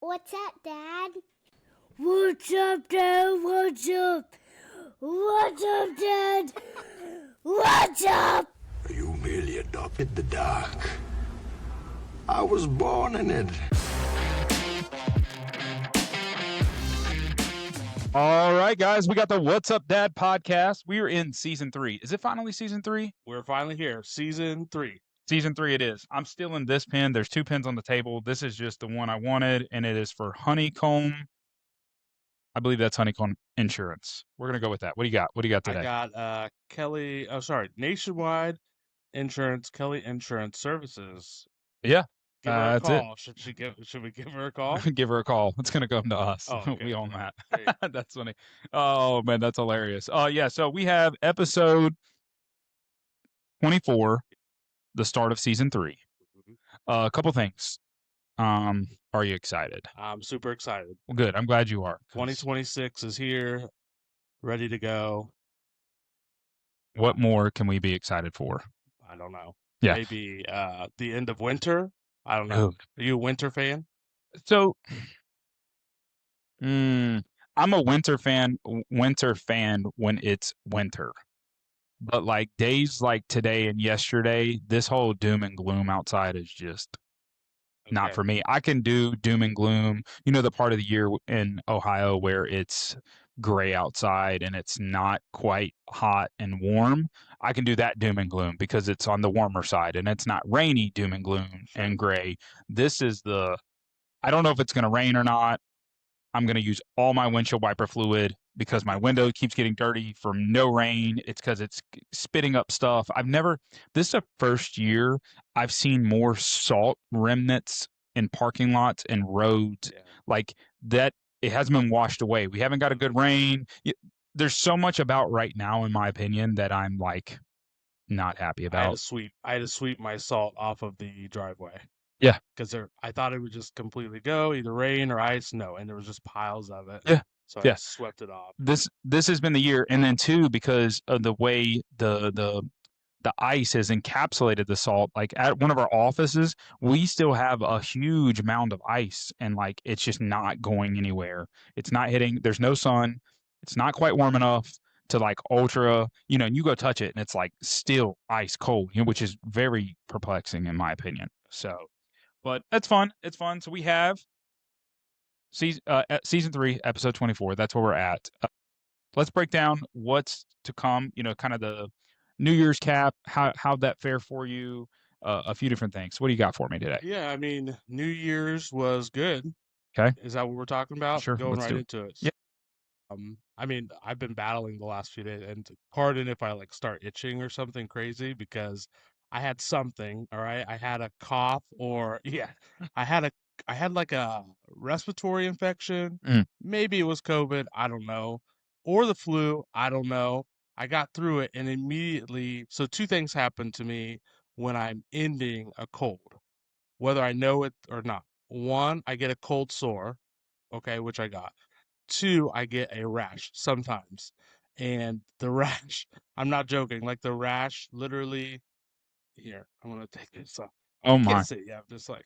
What's up, Dad? What's up, Dad? What's up? What's up, Dad? What's up? You merely adopted the dark. I was born in it. All right, guys, we got the What's Up Dad podcast. We are in season 3. Is it finally season 3? We're finally here. Season 3. Season 3 it is. I'm still in this pen. There's 2 pens on the table. This is just the one I wanted, and it is for Honeycomb. I believe that's Honeycomb Insurance. We're going to go with that. What do you got? What do you got today? I got Nationwide Insurance, Kelly Insurance Services. Yeah. Give her a that's call. Should we give her a call? Give her a call. It's going to come to us. Oh, okay. We own that. Great. That's funny. Oh, man, that's hilarious. Yeah, so we have episode 24, the start of season 3. A couple things. Are you excited? I'm super excited. Well, good. I'm glad you are. 2026 is here, ready to go. What more can we be excited for? I don't know. Yeah. Maybe the end of winter. I don't know. Are you a winter fan? So, I'm a winter fan when it's winter. But like days like today and yesterday, this whole doom and gloom outside is just not for me. I can do doom and gloom. You know, the part of the year in Ohio where it's gray outside and it's not quite hot and warm. I can do that doom and gloom because it's on the warmer side and it's not rainy doom and gloom and gray. This is I don't know if it's going to rain or not. I'm going to use all my windshield wiper fluid because my window keeps getting dirty from no rain. It's because it's spitting up stuff. This is the first year I've seen more salt remnants in parking lots and roads like that. It hasn't been washed away. We haven't got a good rain. There's so much about right now, in my opinion, that I'm like not happy about. I had to sweep my salt off of the driveway. Yeah. Because I thought it would just completely go, either rain or ice. No, and there was just piles of it. Yeah. So I just swept it off. This has been the year. And then too, because of the way the ice has encapsulated the salt, like at one of our offices, we still have a huge mound of ice and like it's just not going anywhere. It's not hitting, there's no sun, it's not quite warm enough to like ultra, and you go touch it and it's like still ice cold, which is very perplexing in my opinion. So, but that's fun. It's fun. So we have season 3, episode 24. That's where we're at. Let's break down what's to come, kind of the New Year's cap, how'd that fare for you? A few different things. What do you got for me today? Yeah, I mean, New Year's was good. Okay. Is that what we're talking about? Sure. Going let's right do it. into it. Yeah. I mean, I've been battling the last few days, and pardon if I like start itching or something crazy because I had something, all right? I had a cough I had like a respiratory infection. Maybe it was COVID, I don't know. Or the flu, I don't know. I got through it and immediately, so 2 things happened to me when I'm ending a cold, whether I know it or not. 1, I get a cold sore, okay, which I got. 2, I get a rash sometimes. And the rash, I'm not joking, like the rash literally, here, I'm gonna take this off. Oh You my. can't see, yeah, just like,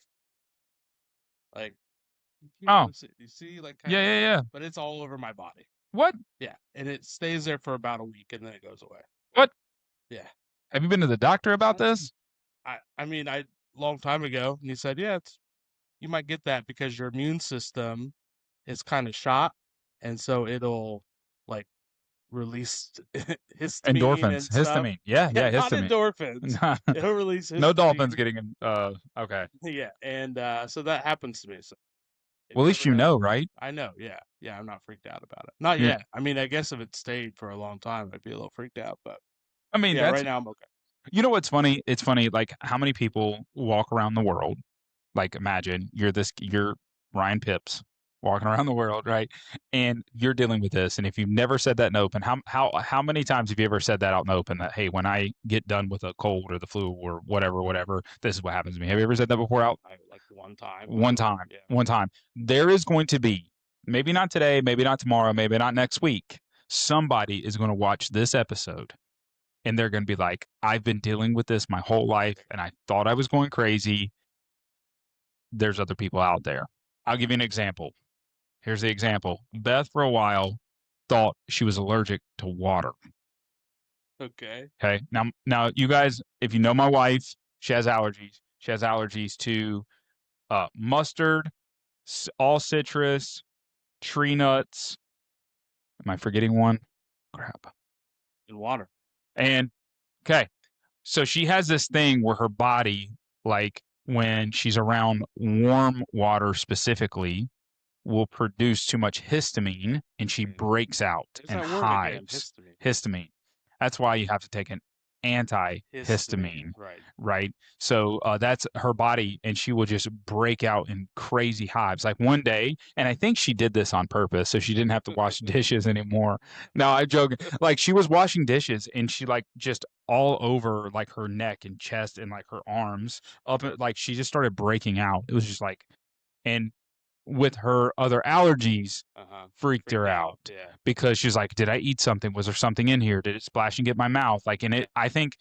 Oh. you see, like, Yeah. but it's all over my body. What? Yeah, and it stays there for about a week and then it goes away. What? Yeah. Have you been to the doctor about this? I mean, long time ago, and he said, yeah, you might get that because your immune system is kind of shot, and so it'll like release histamine Endorphins. and stuff. Histamine. Yeah, Not histamine. endorphins. It'll release histamine. No dolphins getting in. Okay. Yeah, and so that happens to me. So Well, at least you know, right? I know. Yeah. I'm not freaked out about it. Not Yeah. yet. I mean, I guess if it stayed for a long time, I'd be a little freaked out. But I mean, yeah, right now I'm okay. You know what's funny? It's funny, like how many people walk around the world. Like imagine you're Ryan Pips walking around the world, right? And you're dealing with this. And if you've never said that in open, how many times have you ever said that out in open that, hey, when I get done with a cold or the flu or whatever, this is what happens to me. Have you ever said that before out? Like one time. Yeah. One time. There is going to be, maybe not today, maybe not tomorrow, maybe not next week. Somebody is going to watch this episode and they're going to be like, I've been dealing with this my whole life and I thought I was going crazy. There's other people out there. I'll give you an example. Here's the example. Beth, for a while, thought she was allergic to water. Okay. Okay. Now, you guys, if you know my wife, she has allergies. She has allergies to mustard, all citrus, tree nuts. Am I forgetting one? Crap. In water. And okay, so she has this thing where her body, like when she's around warm water specifically, will produce too much histamine and she breaks out There's and that word again, hives. histamine. Histamine. That's why you have to take an antihistamine, Right. right? So that's her body, and she will just break out in crazy hives. Like one day, and I think she did this on purpose, so she didn't have to wash dishes anymore. No, I'm joking. Like she was washing dishes, and she like just all over like her neck and chest and like her arms up, like she just started breaking out. It was just like, and with her other allergies freaked her out Yeah. because she's like, did I eat something? Was there something in here? Did it splash and get my mouth? Like, and it, I think,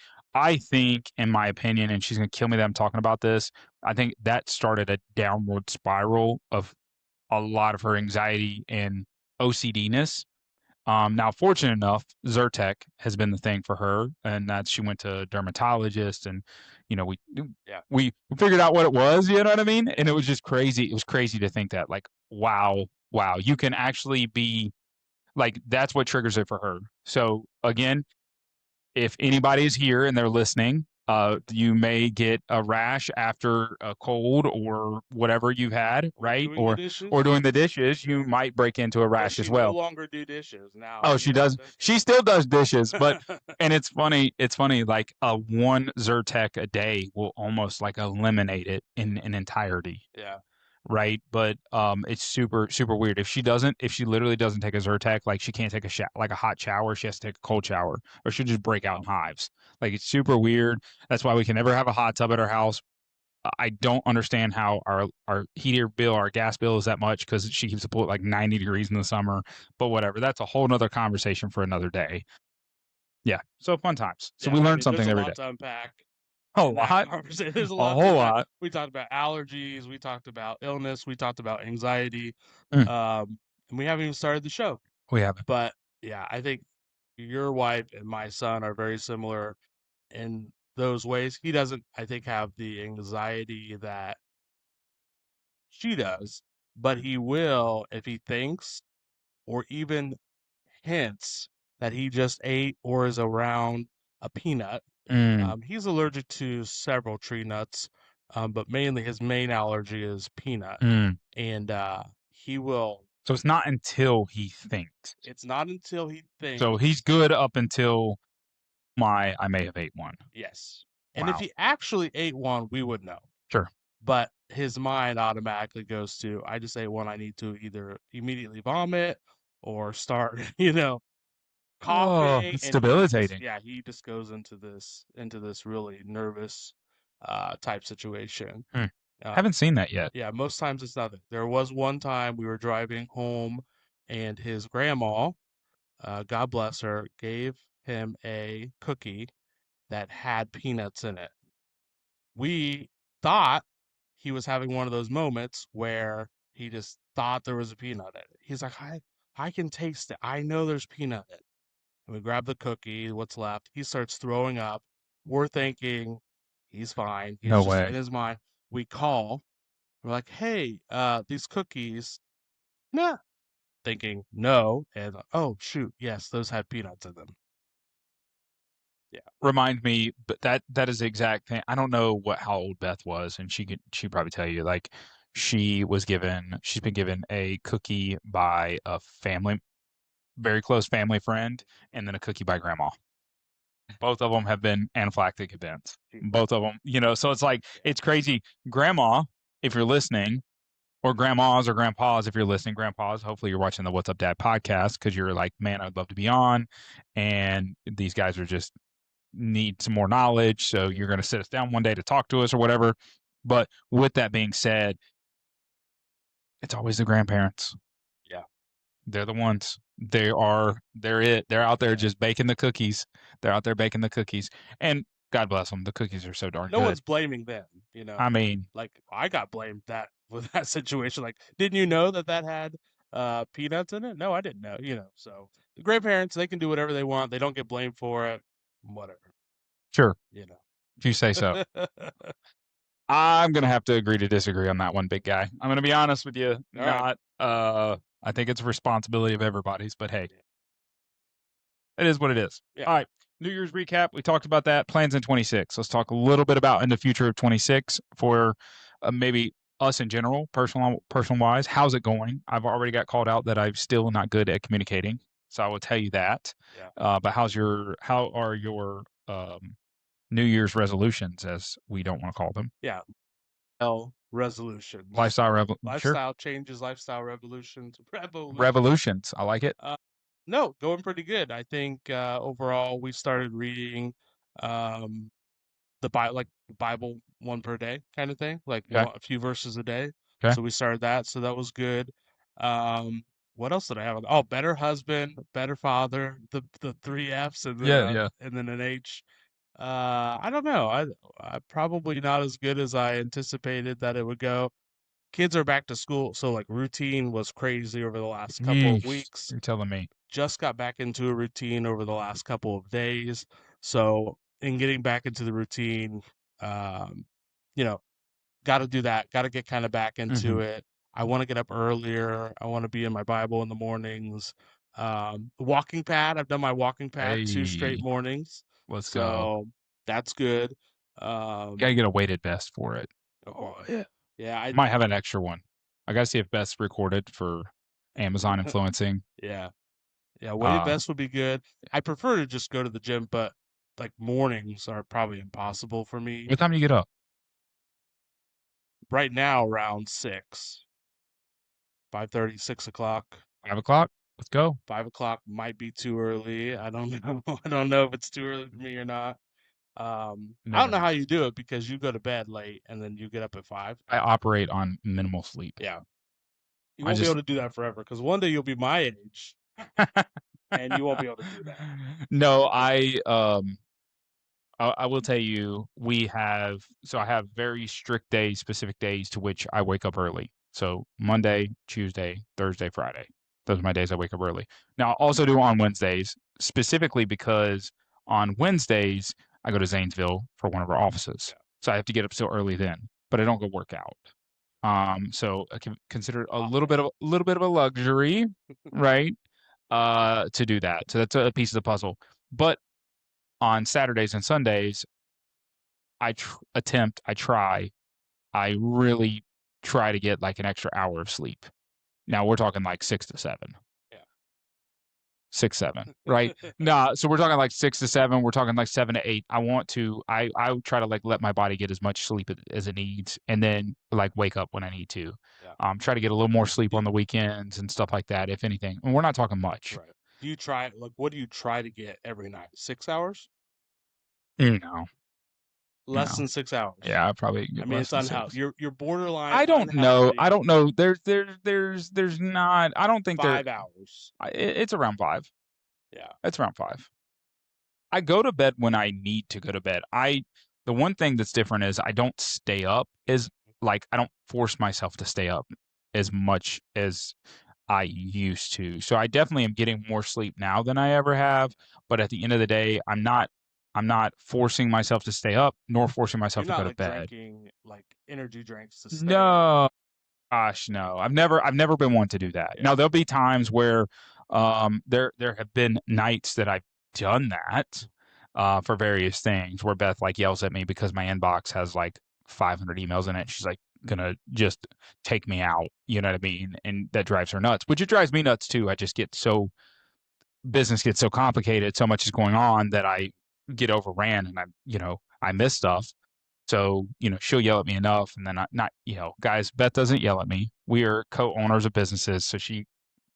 in my opinion, and she's going to kill me that I'm talking about this, I think that started a downward spiral of a lot of her anxiety and OCD-ness. Now, fortunate enough, Zyrtec has been the thing for her, and that she went to a dermatologist, and you know, we figured out what it was. You know what I mean? And it was just crazy. It was crazy to think that, like, wow, you can actually be like, that's what triggers it for her. So again, if anybody is here and they're listening, you may get a rash after a cold or whatever you've had, right? Or doing the dishes, you might break into a rash as well. No longer do dishes now. Oh, she does. She still does dishes, but and it's funny. It's funny. Like one Zyrtec a day will almost like eliminate it in entirety. Yeah. Right. But it's super weird. If she literally doesn't take a Zyrtec, like she can't take a hot shower. She has to take a cold shower, or she'll just break out in hives. Like it's super weird. That's why we can never have a hot tub at our house. I don't understand how our heater bill, our gas bill is that much because she keeps the pool at like 90 degrees in the summer. But whatever, that's a whole nother conversation for another day. Yeah, so fun times. So we learned something every day. There's a lot to unpack. A lot. There's a whole lot. We talked about allergies. We talked about illness. We talked about anxiety. Mm. And we haven't even started the show. We haven't. But yeah, I think your wife and my son are very similar in those ways. He doesn't, I think, have the anxiety that she does, but he will if he thinks or even hints that he just ate or is around a peanut. He's allergic to several tree nuts, but mainly his main allergy is peanut. And he will. So it's not until he thinks. It's not until he thinks. So he's good up until I may have ate one. Yes. And if he actually ate one, we would know. Sure. But his mind automatically goes to, I just ate one, I need to either immediately vomit or start, coughing. It's debilitating. He just goes into this really nervous type situation. Haven't seen that yet. Yeah, most times it's nothing. There was one time we were driving home and his grandma, God bless her, gave him a cookie that had peanuts in it. We thought he was having one of those moments where he just thought there was a peanut in it. He's like, I can taste it. I know there's peanut in it. And we grab the cookie, what's left. He starts throwing up. We're thinking he's fine. He's No just way. in his mind. We call. We're like, hey, these cookies, nah. Thinking no. And oh, shoot. Yes, those had peanuts in them. Yeah. Remind me, but that is the exact thing. I don't know how old Beth was, and she'd probably tell you, like, she's been given a cookie by a very close family friend, and then a cookie by grandma. Both of them have been anaphylactic events. Both of them, so it's like, it's crazy. Grandma, if you're listening, or grandmas or grandpas, if you're listening, grandpas, hopefully you're watching the What's Up Dad podcast because you're like, man, I'd love to be on. And these guys are just need some more knowledge. So you're going to sit us down one day to talk to us or whatever. But with that being said, it's always the grandparents. Yeah. They're the ones. They're it. They're out there just baking the cookies. They're out there baking the cookies. And God bless them. The cookies are so darn No good. one's blaming them, I mean, like I got blamed that with that situation. Like, didn't you know that had peanuts in it? No, I didn't know. So the grandparents, they can do whatever they want. They don't get blamed for it. Whatever. sure, You know. if you say so. I'm gonna have to agree to disagree on that one, big guy. I'm gonna be honest with you. All right. I think it's a responsibility of everybody's, but hey, it is what it is. Yeah. All right. New Year's recap. We talked about that. Plans in 26. Let's talk a little bit about in the future of 26 for maybe us in general, personal wise. How's it going? I've already got called out that I'm still not good at communicating, so I will tell you that. Yeah. But how are your New Year's resolutions, as we don't want to call them? Yeah. Resolutions. Sure. Changes, lifestyle revolutions. Revolutions. I like it. No, going pretty good. I think overall we started reading um the Bible one per day kind of thing, like Okay. a few verses a day. Okay. So we started that, so that was good. What else did I have? Oh, better husband, better father, the three F's and then Yeah. an H. I don't know. I probably not as good as I anticipated that it would go. Kids are back to school, so like routine was crazy over the last couple of Yeesh. weeks. You're telling me. Just got back into a routine over the last couple of days. So in getting back into the routine, um, you know, got to do that. Got to get kind of back into Mhm. it. I want to get up earlier. I want to be in my Bible in the mornings. Walking pad. I've done my walking pad 2 straight Hey, mornings, let's go. so that's good. Gotta get a weighted vest for it. Okay. Yeah. Yeah, I Might have an extra one. I gotta see if Beth's recorded for Amazon influencing. yeah. Yeah, weighted Uh, vest would be good. I prefer to just go to the gym, but like mornings are probably impossible for me. what time do you get up? Right now, around 6, 5:30, 6 o'clock. 5 o'clock? Let's go. 5 o'clock might be too early. I don't know. I don't know if it's too early for me or not. I don't Never know know. how you do it because you go to bed late and then you get up at 5. I operate on minimal sleep. Yeah. You I won't be just able to do that forever because one day you'll be my age and you won't be able to do that. No, I will tell you, I have very strict days, specific days to which I wake up early. So Monday, Tuesday, Thursday, Friday. Those are my days I wake up early. Now, I also do on Wednesdays, specifically because on Wednesdays, I go to Zanesville for one of our offices. So I have to get up so early then, but I don't go work out. So I can consider it a little bit of a luxury, right? To do that. So that's a piece of the puzzle. But on Saturdays and Sundays, I really try to get like an extra hour of sleep. Now we're talking like 6 to 7. Yeah. 6, 7, right? Nah, so we're talking like 6 to 7. We're talking like 7 to 8. I try to like let my body get as much sleep as it needs, and then like wake up when I need to. Yeah. Try to get a little more sleep on the weekends and stuff like that, if anything. And we're not talking much. Right. Do you try what do you try to get every night? 6 hours? No, Less no. than 6 hours. Yeah, I probably I get mean, less it's than unhealthy. 6. You're borderline I don't know. unhealthy. There's not. I don't think 5 hours. it's around 5. Yeah. It's around 5. I go to bed when I need to go to bed. The one thing that's different is I don't stay up I don't force myself to stay up as much as I used to. So I definitely am getting more sleep now than I ever have. But at the end of the day, I'm not forcing myself to stay up nor forcing myself You're to go not to like bed. drinking like energy drinks to stay up. No, gosh, no. I've never been one to do that. Yeah. Now there'll be times where there have been nights that I've done that for various things where Beth like yells at me because my inbox has like 500 emails in it. She's like gonna just take me out, you know what I mean? And that drives her nuts, which it drives me nuts too. Business gets so complicated, so much is going on that I get overran and I miss stuff. So, she'll yell at me enough and then not, guys, Beth doesn't yell at me. We are co-owners of businesses. So she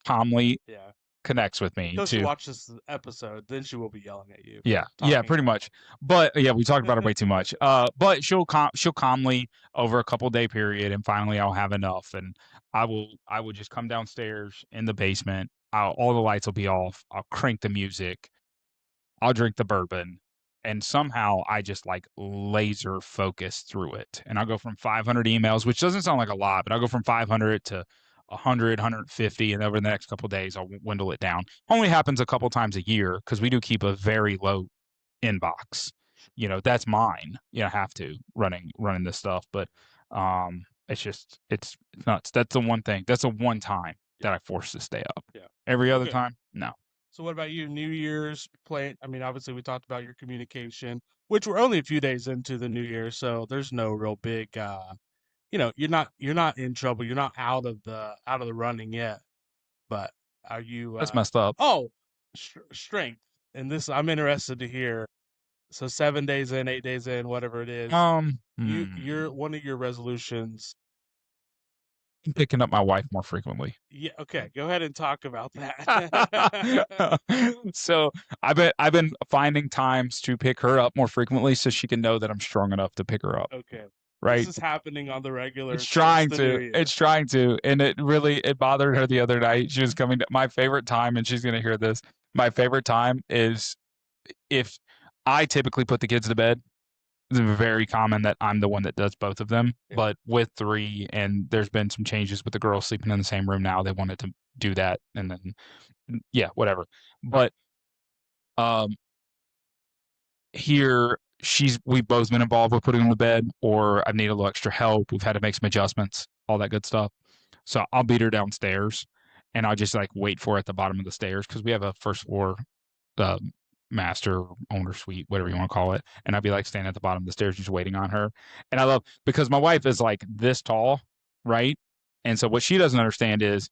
calmly Yeah. connects with me Until she to, watches the episode, then she will be yelling at you yeah, for yeah, talking pretty about much. But yeah, we talked about it way too much. But she'll calmly over a couple day period and finally I'll have enough. And I will just come downstairs in the basement. All the lights will be off. I'll crank the music. I'll drink the bourbon and somehow I just like laser focus through it. And I'll go from 500 emails, which doesn't sound like a lot, but I'll go from 500 to 100, 150, and over the next couple of days, I'll dwindle it down. Only happens a couple times a year because we do keep a very low inbox. That's mine. I have to running this stuff, but it's nuts. That's the one thing. That's the one time that I force to stay up. Yeah. Every other Okay. time, no. So what about you? New Year's plan? I mean, obviously we talked about your communication, which we're only a few days into the new year, so there's no real big you're not in trouble. You're not out of the running yet. But are you That's messed up. oh, strength. And this I'm interested to hear. So 7 days in, 8 days in, whatever it is, you're one of your resolutions. Picking up my wife more frequently. Yeah, okay, go ahead and talk about that. So I've been finding times to pick her up more frequently so she can know that I'm strong enough to pick her up. Okay. Right? This is happening on the regular. It's since trying the new to. year. It's trying to. And it bothered her the other night. She was coming to my favorite time, and she's gonna hear this. My favorite time is if I typically put the kids to bed. It's very common that I'm the one that does both of them. Yeah. But with 3, and there's been some changes with the girls sleeping in the same room now. They wanted to do that, and then whatever. But here we've both been involved with putting them to bed, or I've needed a little extra help. We've had to make some adjustments, all that good stuff. So I'll beat her downstairs, and I'll just like wait for her at the bottom of the stairs because we have a first floor master owner suite, whatever you want to call it. And I'd be like standing at the bottom of the stairs just waiting on her. And I love because my wife is like this tall, right? And so what she doesn't understand is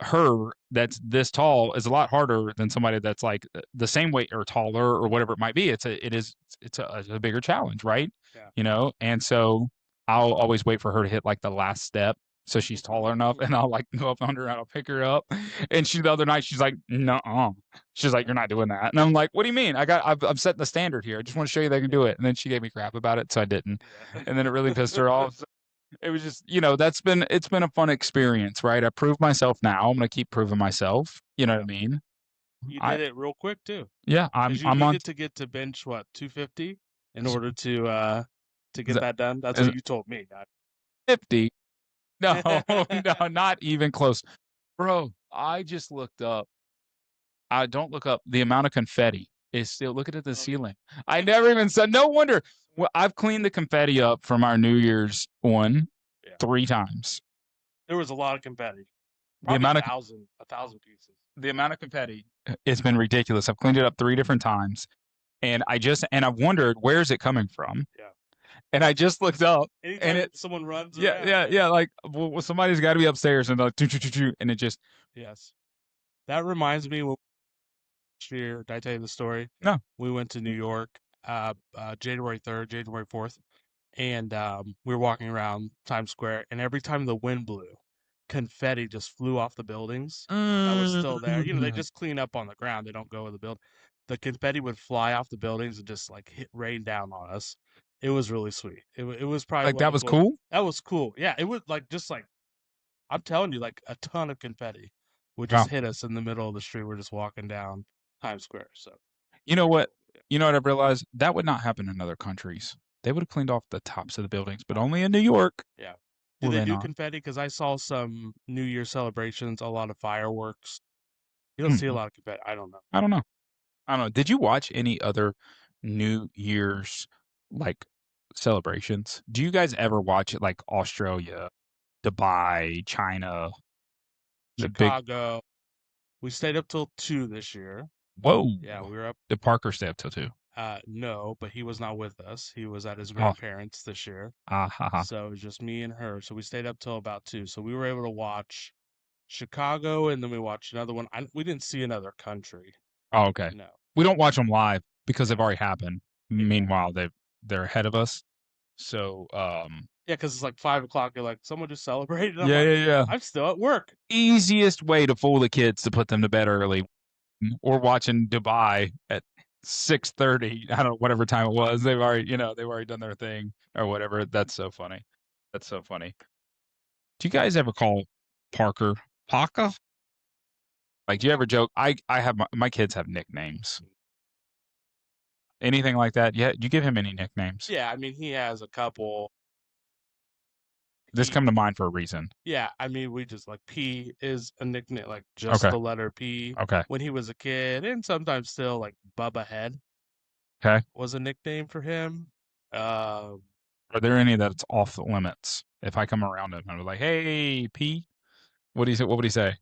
her that's this tall is a lot harder than somebody that's like the same weight or taller or whatever it might be. It's a bigger challenge, right? Yeah. And so I'll always wait for her to hit like the last step so she's taller enough, and I'll like go up under her and I'll pick her up. And the other night she's like, "No," she's like, "You're not doing that." And I'm like, "What do you mean? I'm setting the standard here. I just want to show you they can do it." And then she gave me crap about it, so I didn't. And then it really pissed her off. It was just, it's been a fun experience, right? I proved myself now. I'm gonna keep proving myself. You know what I mean? You did it real quick too. Yeah, I'm You on needed to get to bench what 250 in order to get that done. That's is what you told me. 50. No, no, not even close. Bro, I just looked up. I don't look up the amount of confetti is still looking at the ceiling. I never even said no wonder. Well, I've cleaned the confetti up from our New Year's one 3 times. There was a lot of confetti. The Probably amount of 1,000 pieces. the amount of confetti it's been ridiculous. I've cleaned it up 3 different times. And I've wondered where is it coming from? Yeah. And I just looked up, Anytime and someone runs yeah, around. yeah. Like, well, somebody's got to be upstairs, and like, and it just. Yes. That reminds me. Last year, did I tell you the story? No. We went to New York, January 3rd, January 4th, and we were walking around Times Square, and every time the wind blew, confetti just flew off the buildings that was still there. They just clean up on the ground. They don't go in the building. The confetti would fly off the buildings and just like rain down on us. It was really sweet. It was probably Like, that was cool? That was cool. Yeah, it was like just like I'm telling you, like a ton of confetti would just hit us in the middle of the street. We're just walking down Times Square. So You know what? You know what I've realized? That would not happen in other countries. They would have cleaned off the tops of the buildings, but only in New York. Yeah. Do Will they they do not? confetti? Because I saw some New Year celebrations, a lot of fireworks. You don't see a lot of confetti. I don't know. I don't know. Did you watch any other New Year's like celebrations? Do you guys ever watch it like Australia, Dubai, China, the big? Chicago. We stayed up till 2 this year. Whoa! Yeah, we were up. Did Parker stay up till 2? No, but he was not with us. He was at his Oh. grandparents this year. Ha ha. So it was just me and her. So we stayed up till about 2. So we were able to watch Chicago, and then we watched another one. We didn't see another country. Oh, okay. No. We don't watch them live because they've already happened. Meanwhile, they're ahead of us. So, Yeah, because it's like 5 o'clock. You're like, someone just celebrated. I'm yeah, like, yeah, yeah. I'm still at work. Easiest way to fool the kids to put them to bed early, or watching Dubai at 6:30. I don't know, whatever time it was. They've already done their thing or whatever. That's so funny. That's so funny. Do you guys ever call Parker Paka? Like, do you ever joke? I have my kids have nicknames. Anything like that? Yeah, you give him any nicknames? Yeah, I mean, he has a couple. This come to mind for a reason. Yeah, I mean, we just like P is a nickname, like just Okay. the letter P Okay. when he was a kid, and sometimes still like Bubba Head Okay. was a nickname for him. Uh, Are there any that's off the limits? If I come around him and I'm like, "Hey, P," what do you say? What would he say?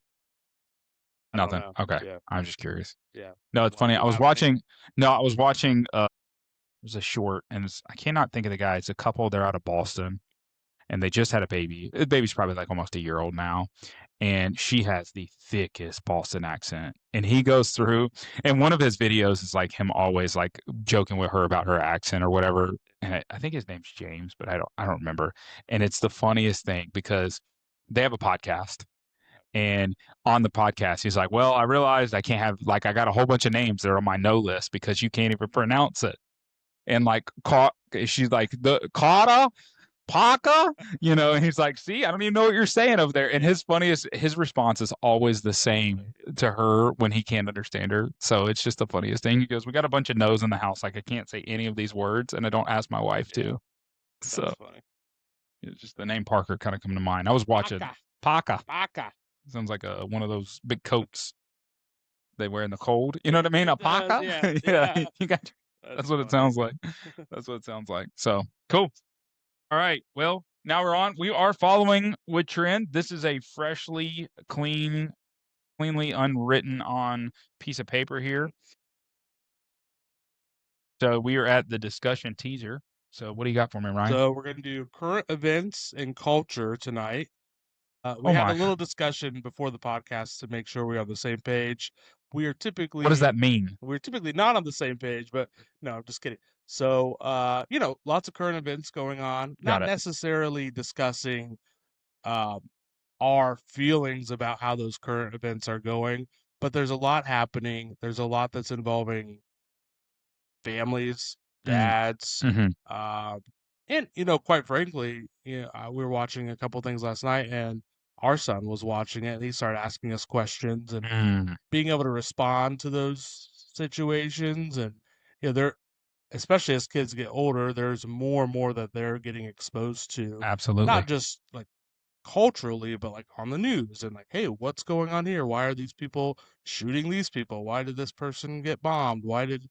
I don't Nothing. know. Okay. Yeah, I'm just curious. yeah. No, it's Why, funny. you I was have any? watching. No, I was watching. It was a short, and I cannot think of the guy. It's a couple. They're out of Boston, and they just had a baby. The baby's probably like almost a year old now, and she has the thickest Boston accent. And he goes through, and one of his videos is like him always like joking with her about her accent or whatever. And I think his name's James, but I don't remember. And it's the funniest thing because they have a podcast. And on the podcast, he's like, "Well, I realized I can't have like I got a whole bunch of names that are on my no list because you can't even pronounce it." And like, she's like the Kata Paka, and he's like, "See, I don't even know what you're saying over there." And his response is always the same to her when he can't understand her. So it's just the funniest thing. He goes, "We got a bunch of no's in the house. Like I can't say any of these words, and I don't ask my wife to." That's So funny. it's just the name Parker kind of come to mind. I was watching Paka, Paka. Paka. Sounds like one of those big coats they wear in the cold. You know what I mean? It A does, Paka. yeah, Yeah, yeah. you got. That's That's what it funny. sounds like. That's what it sounds like. So cool. All right. Well, now we're on. We are following with trend. This is a freshly cleanly unwritten on piece of paper here. So we are at the discussion teaser. So what do you got for me, Ryan? So we're going to do current events and culture tonight. We Oh had a my. little discussion before the podcast to make sure we're on the same page. We are What does that mean? we're typically not on the same page, but no, I'm just kidding. So, lots of current events going on, not Got it. necessarily discussing um, our feelings about how those current events are going, but there's a lot happening. There's a lot that's involving families, Mm. dads, Mm-hmm. um, and quite frankly, we were watching a couple things last night, and our son was watching it, and he started asking us questions and Mm. being able to respond to those situations, and they're especially as kids get older, there's more and more that they're getting exposed to, Absolutely. not just like culturally, but like on the news and like, hey, what's going on here? Why are these people shooting these people? Why did this person get bombed? Why did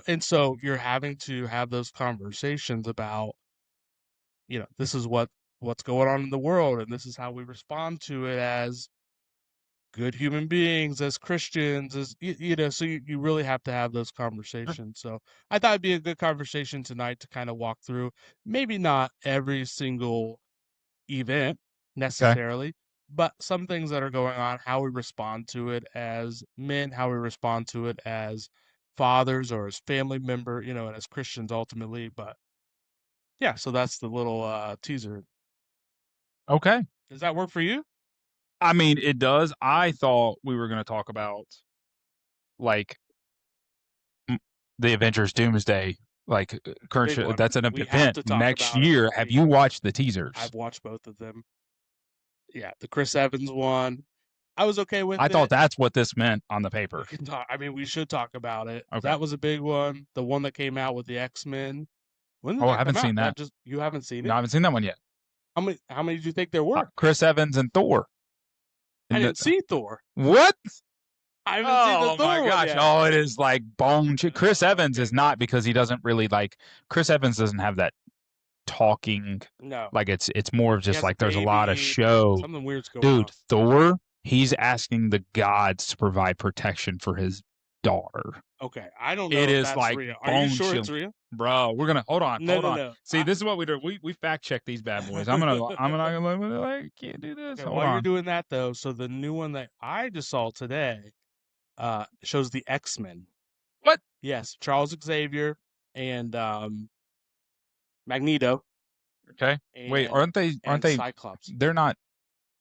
and so you're having to have those conversations about, this is what's going on in the world, and this is how we respond to it as good human beings, as Christians, as so you really have to have those conversations. So I thought it'd be a good conversation tonight to kind of walk through, maybe not every single event Okay. necessarily, but some things that are going on, how we respond to it as men, how we respond to it as fathers or as family member, and as Christians ultimately. But yeah, so that's the little teaser. Okay. Does that work for you? I mean, it does. I thought we were going to talk about like the Avengers Doomsday, like Big one. that's an We have event to talk next about it. year. Have you watched the teasers? I've watched both of them. Yeah, the Chris Evans one, I was okay with I it. thought that's what this meant on the paper. We can talk. I mean, we should talk about it. Okay. That was a big one. The one that came out with the X-Men. When did Oh, I that haven't come out? seen that. You haven't seen No, it? I haven't seen that one yet. How many do you think there were? Chris Evans and Thor. I didn't see Thor. What? I haven't seen the Oh my Thor one gosh! yet. Oh, it is like bone. Chris Evans okay. is not because he doesn't really like. Chris Evans doesn't have that talking. No. Like it's more of He just has a like there's a lot of baby. show. Something weird's going on. Dude, Thor. He's asking the gods to provide protection for his daughter. Okay, I don't know It if is that's like real. Are you sure it's bone-chilling. real? Bro, we're gonna hold on. No. See, this is what we do. We fact check these bad boys. I'm gonna like can't do this. Okay, Hold while you're on. doing that though, so the new one that I just saw today shows the X-Men. What? Yes, Charles Xavier and Magneto. Okay. Wait, And aren't they? Cyclops. They're not.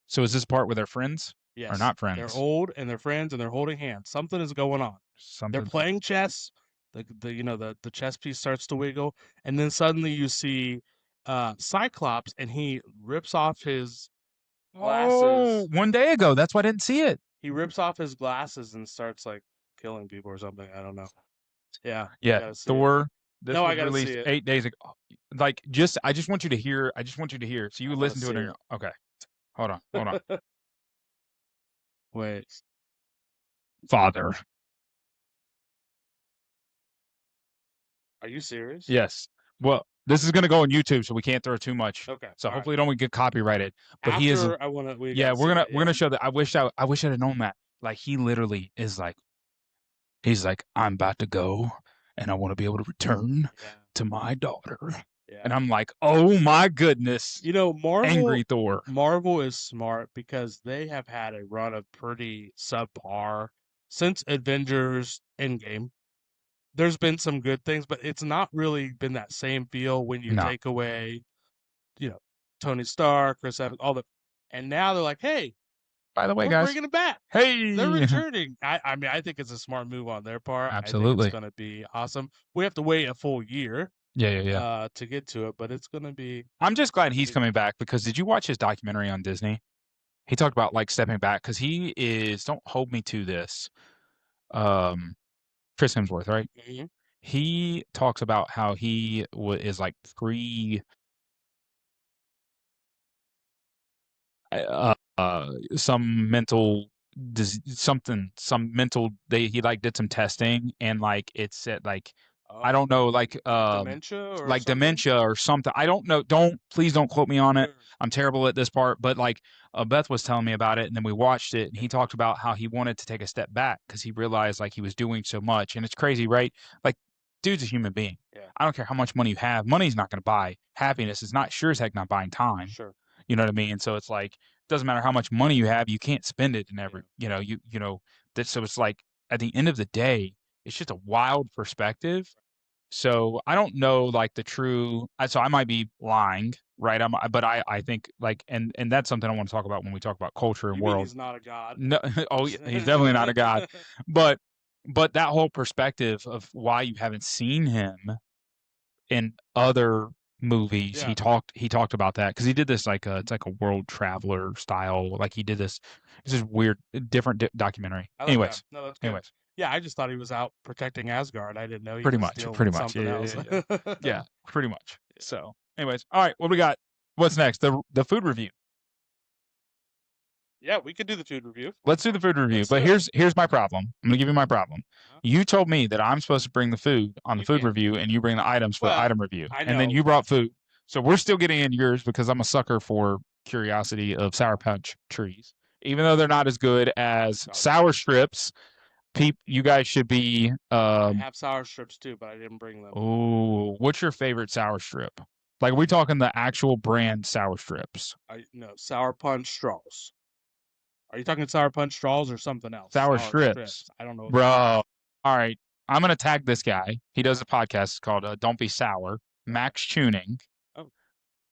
So is this part where they're friends? Yes. Or not They're friends? old and they're friends and they're holding hands. Something is going on. They're Something. playing chess. The chess piece starts to wiggle, and then suddenly you see Cyclops, and he rips off his glasses. Oh, 1 day ago. That's why I didn't see it. He rips off his glasses and starts like killing people or something. I don't know. Yeah, I Yeah, gotta see it. Thor. This No, I was gotta see released it. 8 days ago. Like, I just want you to hear. I just want you to hear. So you I wanna listen to see it in it. your. Okay, hold on, hold on. Wait. Father. Are you serious? Yes. Well, this is gonna go on YouTube, so we can't throw too much. Okay. So All right. hopefully, don't get copyrighted. But he is. After we Yeah, gotta see that. we're Yeah. gonna show that. I wish I'd have known that. Like he literally is like. He's like, I'm about to go, and I want to be able to return Yeah. to my daughter. Yeah. And I'm like, oh my goodness, You know, angry Thor. Marvel is smart because they have had a run of pretty subpar since Avengers Endgame. There's been some good things, but it's not really been that same feel when you No. take away, you know, Tony Stark, Chris Evans, all the, and now they're like, hey, By the way, we're guys. bringing it back. They're Hey. returning. I mean, I think it's a smart move on their part. I think it's Absolutely. going to be awesome. We have to wait a full year Yeah. to get to it, but it's going to be. I'm just glad he's be coming back because did you watch his documentary on Disney? He talked about like stepping back because he is. Don't hold me to this. Um, Chris Hemsworth, right? Mhm. He talks about how he is like free some mental some mental he like did some testing and like it said like I don't know Dementia or like something. dementia or something. I don't know. Please don't quote me on it. Sure. I'm terrible at this part, but like Beth was telling me about it and then we watched it and he talked about how he wanted to take a step back because he realized like he was doing so much and it's crazy, right? Like dude's a human being. Yeah. I don't care how much money you have. Money's not going to buy happiness. It's not sure as heck not buying time. Sure. You know what I mean? So it's like doesn't matter how much money you have, you can't spend it in every, Yeah. you know that. So it's like at the end of the day, it's just a wild perspective. So I don't know like the true. So I might be lying, right? But I think like, and that's something I want to talk about when we talk about culture and You mean world. he's not a god? No, oh, he's definitely not a god. But that whole perspective of why you haven't seen him in other movies, Yeah. he talked about that because he did this like it's like a world traveler style. Like he did this. It's just weird, different documentary. I like that. Anyways, No, that's good. anyways, Yeah, I just thought he was out protecting Asgard. I didn't know he pretty was much, dealing pretty with much. something else. Yeah, pretty much. Yeah. So, anyways, all right, what do we got? What's next? The food review. Yeah, we could do the food review. Let's do the food review. Let's But do it. here's my problem. I'm gonna give you my problem. Uh-huh. You told me that I'm supposed to bring the food on the You food can't. review, and you bring the items for the Well, item review, I and then know. you brought food. So we're still getting in yours because I'm a sucker for curiosity of Sour Punch trees, even though they're not as good as sour strips. You guys should be. I have sour strips too, but I didn't bring them. Oh, what's your favorite sour strip? Like, are we talking the actual brand sour strips? No, sour punch straws. Are you talking sour punch straws or something else? Sour strips. I don't know. What Bro. All right. I'm going to tag this guy. He does a podcast called Don't Be Sour. Max Tuning. Oh.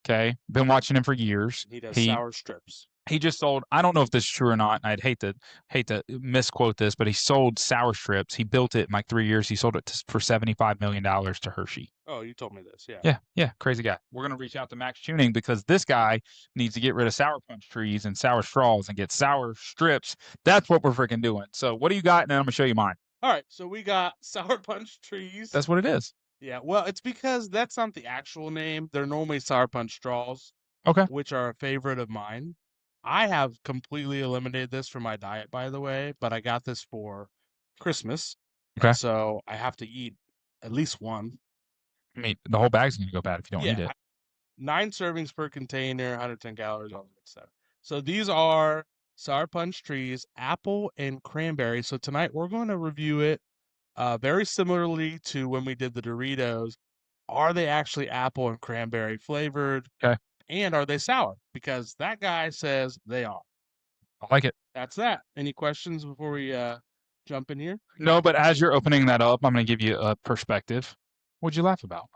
Okay. Been watching him for years. He does sour strips. He just sold, I don't know if this is true or not, and I'd hate to misquote this, but he sold sour strips. He built it in like 3 years. He sold it for $75 million to Hershey. Oh, you told me this. Yeah. Yeah. Crazy guy. We're going to reach out to Max Tuning because this guy needs to get rid of sour punch trees and sour straws and get sour strips. That's what we're freaking doing. So what do you got? And then I'm going to show you mine. All right. So we got sour punch trees. That's what it is. Yeah. Well, it's because that's not the actual name. They're normally sour punch straws. Okay. Which are a favorite of mine. I have completely eliminated this from my diet, by the way, but I got this for Christmas. Okay. And so I have to eat at least one. I mean, the whole bag's going to go bad if you don't eat it. 9 servings per container, 110 calories, all that stuff. So these are sour punch trees, apple and cranberry. So tonight we're going to review it very similarly to when we did the Doritos. Are they actually apple and cranberry flavored? Okay. And are they sour? Because that guy says they are. I like it. That's that. Any questions before we jump in here? No, but as you're opening that up, I'm going to give you a perspective. What'd you laugh about?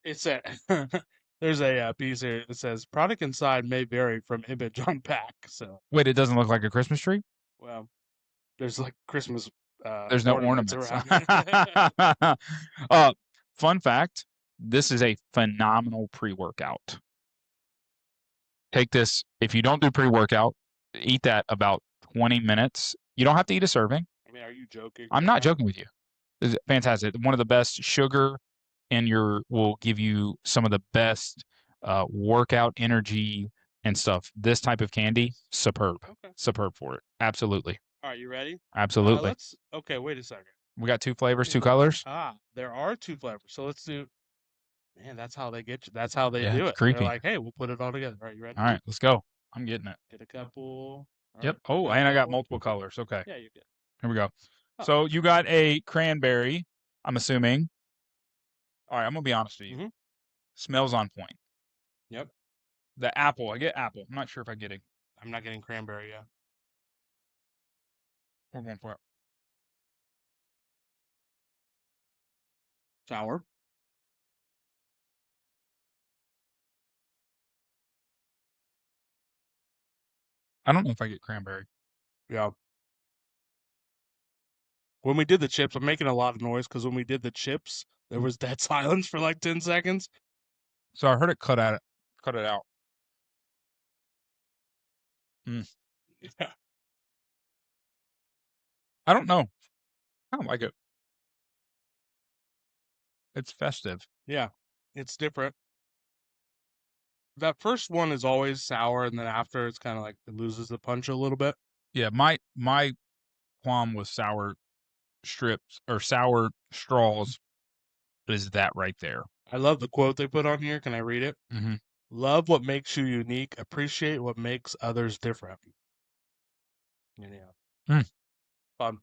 It's a there's a piece here that says product inside may vary from image on pack. So wait, it doesn't look like a Christmas tree? Well, there's like Christmas. There's no ornaments around. Fun fact: this is a phenomenal pre-workout. Take this if you don't do pre-workout, eat that about 20 minutes. You don't have to eat a serving. I mean, are you joking? I'm not joking with you. Is fantastic. One of the best sugar in your will give you some of the best workout energy and stuff. This type of candy, superb. Okay. Superb for it. Absolutely. All right, you ready? Absolutely. Okay, wait a second. We got 2 flavors, Okay, 2 colors. there are 2 flavors. So let's do. Man, that's how they get you. That's how they Yeah, do it's it. They're creepy. like, hey, we'll put it all together. All right, you ready? All right, let's go. I'm getting it. Get a couple. All Yep. right, Oh, got a and I got couple. multiple colors. Okay. Yeah, you get. Here we go. Oh. So you got a cranberry, I'm assuming. All right, I'm going to be honest with you. Mhm. Smells on point. Yep. The apple, I get apple. I'm not sure if I get it. I'm not getting cranberry yet. We're going for it. Sour. I don't know if I get cranberry. Yeah. When we did the chips, I'm making a lot of noise because when we did the chips, there was dead silence for like 10 seconds. So I heard it cut it out. Mm. Yeah. I don't know. I don't like it. It's festive. Yeah, it's different. That first one is always sour, and then after it's kind of like it loses the punch a little bit. Yeah, my qualm with sour strips or sour straws is that right there. I love the quote they put on here. Can I read it? Mm-hmm. Love what makes you unique. Appreciate what makes others different. Yeah. Fun.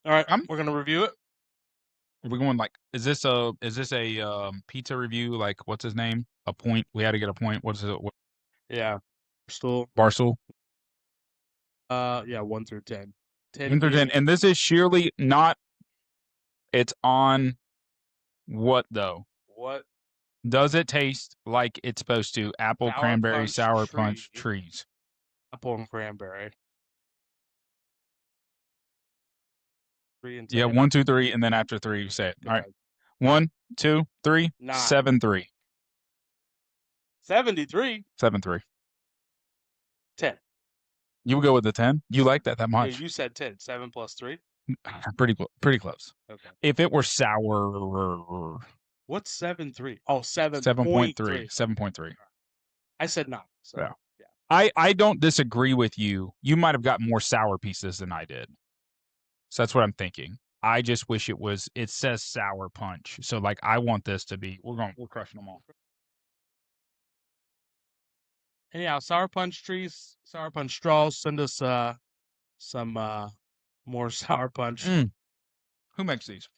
All right, I'm we're gonna review it. Are we going like is this a pizza review? Like what's his name? A point. We had to get a point. What's it? Yeah. Still. Barcel. Yeah, 1 through 10. 10 Intergen. being And this is surely not it's on what though? what? Does it taste like it's supposed to? Apple, Sour cranberry, punch sour tree. punch, trees. Apple and cranberry. 3 and 10. Yeah, 1, 2, 3, and then after 3 you say it. All right. 1, 2, 3, 9. 7, 3. 73. 7, 3. 10. You would go with the 10? You like that Yeah, much? you said 10. 7 plus 3. Pretty close. Okay. If it were sour, What's 7.3? Oh, 7.3. 7.3. 7.3. I said 9. So Yeah. yeah. I don't disagree with you. You might have got more sour pieces than I did. So that's what I'm thinking. I just wish it says sour punch. So like I want this to be we're crushing them all. And yeah, sour punch trees, sour punch straws. Send us some more sour punch. Who makes these?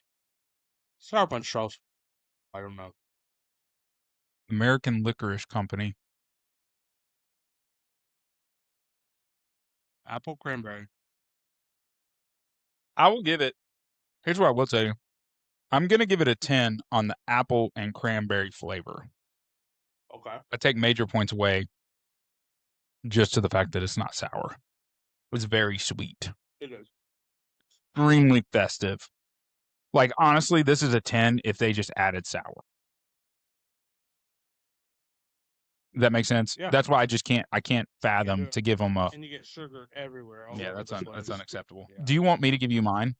Sour punch straws. I don't know. American Licorice Company. Apple cranberry. I will give it. Here's what I will tell you. I'm gonna give it a 10 on the apple and cranberry flavor. Okay. I take major points away just to the fact that it's not sour. It was very sweet. It is. Extremely festive. Like honestly, this is a 10 if they just added sour. Does that make sense? Yeah. That's why I can't fathom to give them a. And you get sugar everywhere. Yeah, that's unacceptable. Yeah. Do you want me to give you mine?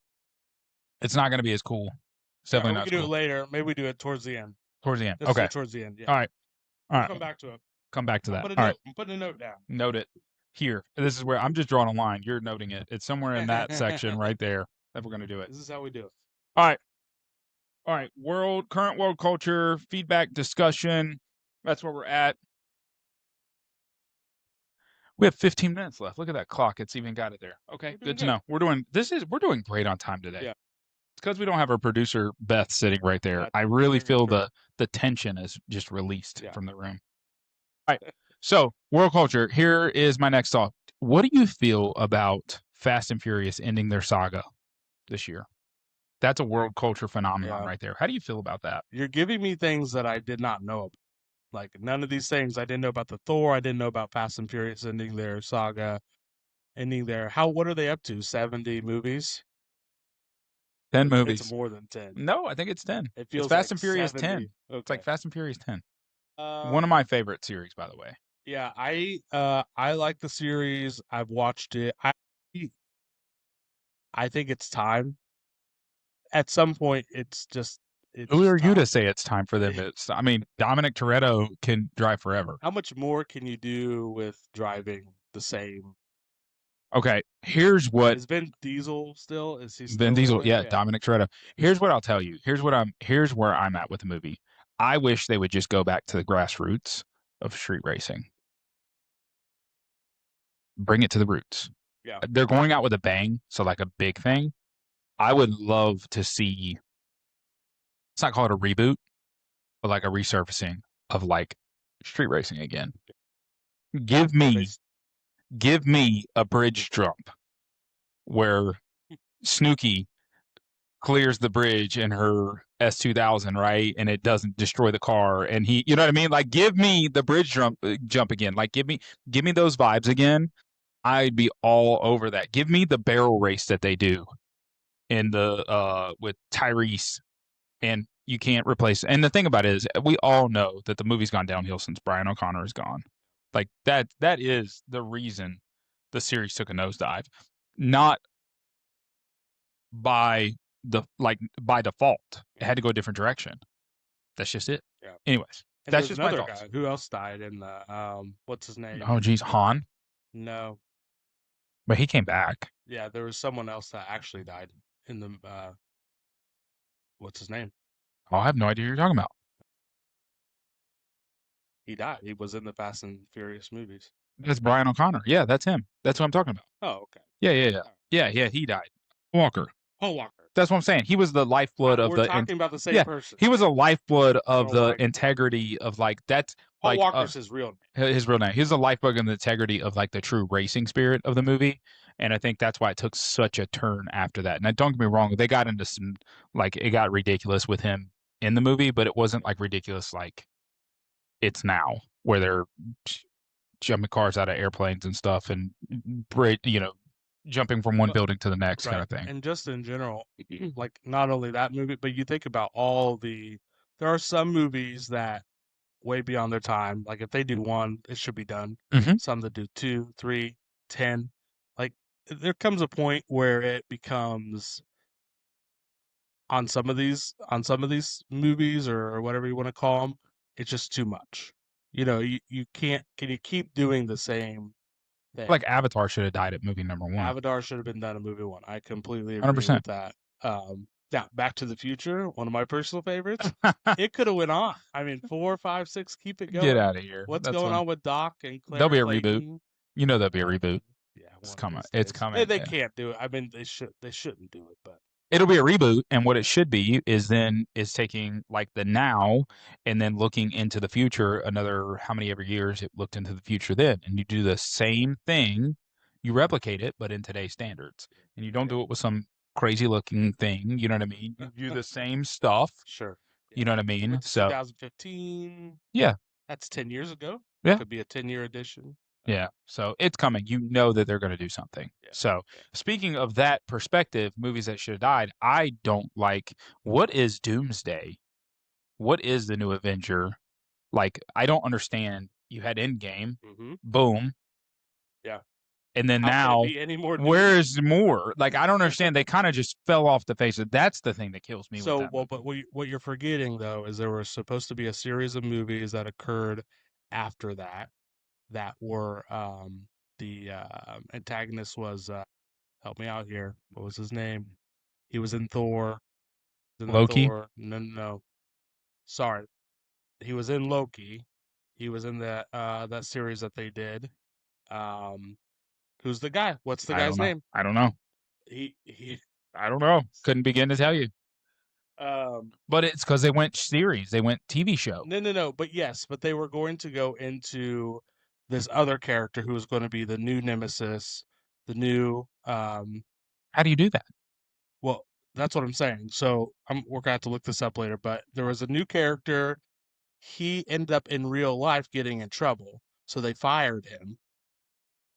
It's not going to be as cool. It's Yeah, definitely we not can do cool. it later. Maybe we do it towards the end. Towards the end. Let's do Okay. it towards the end. Yeah. All right. All We'll right. come back to it. Come back to that. All right. I'm putting a note down. Note it here. This is where I'm just drawing a line. You're noting it. It's somewhere in that section right there that we're going to do it. This is how we do it. All right. All right. Current world culture, feedback, discussion. That's where we're at. We have 15 minutes left. Look at that clock. It's even got it there. Okay. Good to know. We're doing great on time today. Yeah. It's because we don't have our producer Beth sitting right there. That's I really very feel true. the tension is just released Yeah. from the room. All right. So, world culture. Here is my next thought. What do you feel about Fast and Furious ending their saga this year? That's a world culture phenomenon right there. How do you feel about that? You're giving me things that I did not know about. Like none of these things. I didn't know about the Thor. I didn't know about Fast and Furious ending their saga, ending their what are they up to? 70 movies? 10 movies. It's more than 10. No, I think it's 10. It feels it's Fast like and Furious 70. 10. Okay. It's like Fast and Furious 10. One of my favorite series, by the way. Yeah, I like the series. I've watched it. I think it's time. at some point, it's just Who are you to tough. say it's time for them? I mean, Dominic Toretto can drive forever. How much more can you do with driving the same? Okay, here's what Is Vin Diesel still? Is he Vin still in Diesel, there? yeah, Yeah. Dominic Toretto. Here's what I'll tell you. Here's where I'm at with the movie. I wish they would just go back to the grassroots of street racing. Bring it to the roots. Yeah. They're going out with a bang, so like a big thing. I would love to see, let's not call it a reboot, but like a resurfacing of like street racing again. Give me give me a bridge jump where Snooki clears the bridge in her S2000, right? And it doesn't destroy the car. And he, you know what I mean? Like, give me the bridge jump again. Like, give me those vibes again. I'd be all over that. Give me the barrel race that they do in the with Tyrese, and you can't replace. And the thing about it is, we all know that the movie's gone downhill since Brian O'Connor is gone. Like that is the reason the series took a nosedive, not by default. It had to go a different direction. That's just it. Yeah. Anyways, And that's there's just my another thoughts. guy. Who else died in the what's his name? Oh geez, Han, No. but he came back. Yeah, there was someone else that actually died in the what's his name? Oh, I have no idea what you're talking about. He died. He was in the Fast and Furious movies. That's Brian O'Connor. Yeah, that's him. That's what I'm talking about. Oh, okay. Yeah. He died. Walker. Paul Walker. That's what I'm saying. He was the lifeblood of We're the. talking about the same Yeah, person. he was a lifeblood I of don't know the why. integrity of like that's Paul like Walker's his real name. his real name. He's a lifeblood and the integrity of like the true racing spirit of the movie. And I think that's why it took such a turn after that. And don't get me wrong, they got into some like it got ridiculous with him in the movie, but it wasn't like ridiculous like it's now where they're jumping cars out of airplanes and stuff and jumping from one building to the next kind of thing. And just in general, like not only that movie, but you think about there are some movies that way beyond their time. Like if they do one, it should be done. Mm-hmm. Some that do 2, 3, 10. Like there comes a point where it becomes on some of these movies or whatever you want to call them, it's just too much. You can't. Can you keep doing the same thing? Like Avatar should have died at movie number 1. Avatar should have been done in movie 1. I completely agree 100%. with that. Now, Back to the Future, one of my personal favorites. It could have went on. I mean, 4, 5, 6, keep it going. Get out of here. What's going on with Doc and Claire? There'll be a Clayton? reboot. You know there'll be a reboot. Yeah, it's coming. It's coming. They can't do it. I mean, they shouldn't do it, but it'll be a reboot. And what it should be is taking like the now and then looking into the future. Another how many ever years it looked into the future then, and you do the same thing. You replicate it, but in today's standards, and you don't do it with some crazy looking thing. You know what I mean? You do the same stuff. Sure. You know what I mean? So 2015. Yeah. That's 10 years ago. Yeah. Could be a 10-year edition. Yeah. So it's coming. You know that they're going to do something. Yeah. So speaking of that perspective, movies that should have died, I don't like what is Doomsday? What is the new Avenger? Like, I don't understand. You had Endgame, boom. Yeah. And then now, where's more? Like, I don't understand. They kind of just fell off the face of. That's the thing that kills me. So, but what you're forgetting though is there was supposed to be a series of movies that occurred after that were the antagonist was help me out here. What was his name? He was in Thor. Loki? No. Sorry. He was in Loki. He was in that series that they did. Who's the guy? What's the guy's name? I don't know. I don't know. Couldn't begin to tell you. But it's because they went series. They went TV show. No. But yes, but they were going to go into this other character who was going to be the new nemesis, the new. How do you do that? Well, that's what I'm saying. So we're going to have to look this up later. But there was a new character. He ended up in real life getting in trouble, so they fired him.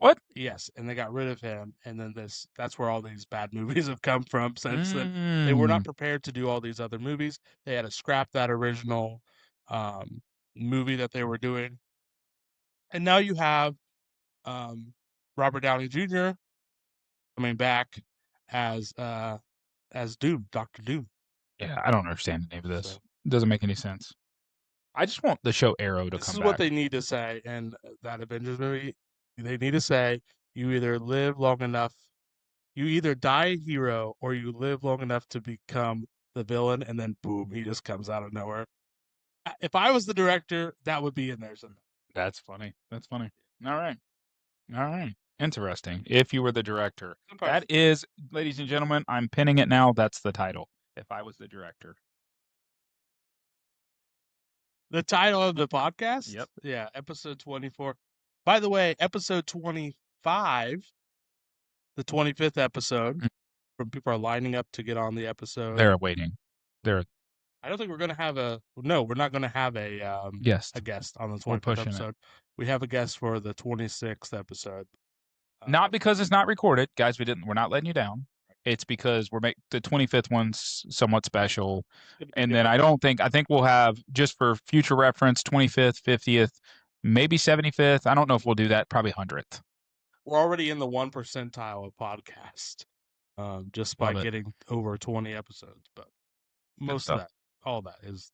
What? Yes, and they got rid of him, and then that's where all these bad movies have come from since then. They were not prepared to do all these other movies. They had to scrap that original movie that they were doing. And now you have Robert Downey Jr. coming back as as Doom, Doctor Doom. Yeah, I don't understand the name of this. So It doesn't make any sense. I just want the show Arrow to this come is what back. they need to say in that Avengers movie. They need to say you either live long enough, you either die a hero, or you live long enough to become the villain, and then boom, he just comes out of nowhere. If I was the director, that would be in there somewhere. That's funny. That's funny. All right. All right. Interesting. If you were the director. That is, ladies and gentlemen, I'm pinning it now. That's the title. If I was the director. The title of the podcast? Yep. Yeah, episode 24. By the way, episode 25, the 25th episode, when people are lining up to get on the episode. They're waiting. They're I don't think we're going to have we're not going to have a guest. guest on the We're 25th pushing it. episode. We have a guest for the 26th episode. Not because it's not recorded, guys. We're not letting you down. It's because we're making the 25th one's somewhat special, and then I think we'll have, just for future reference, 25th, 50th, maybe 75th. I don't know if we'll do that. Probably 100th. We're already in the 1 percentile of podcast, just by getting over 20 episodes. But most of that, all that is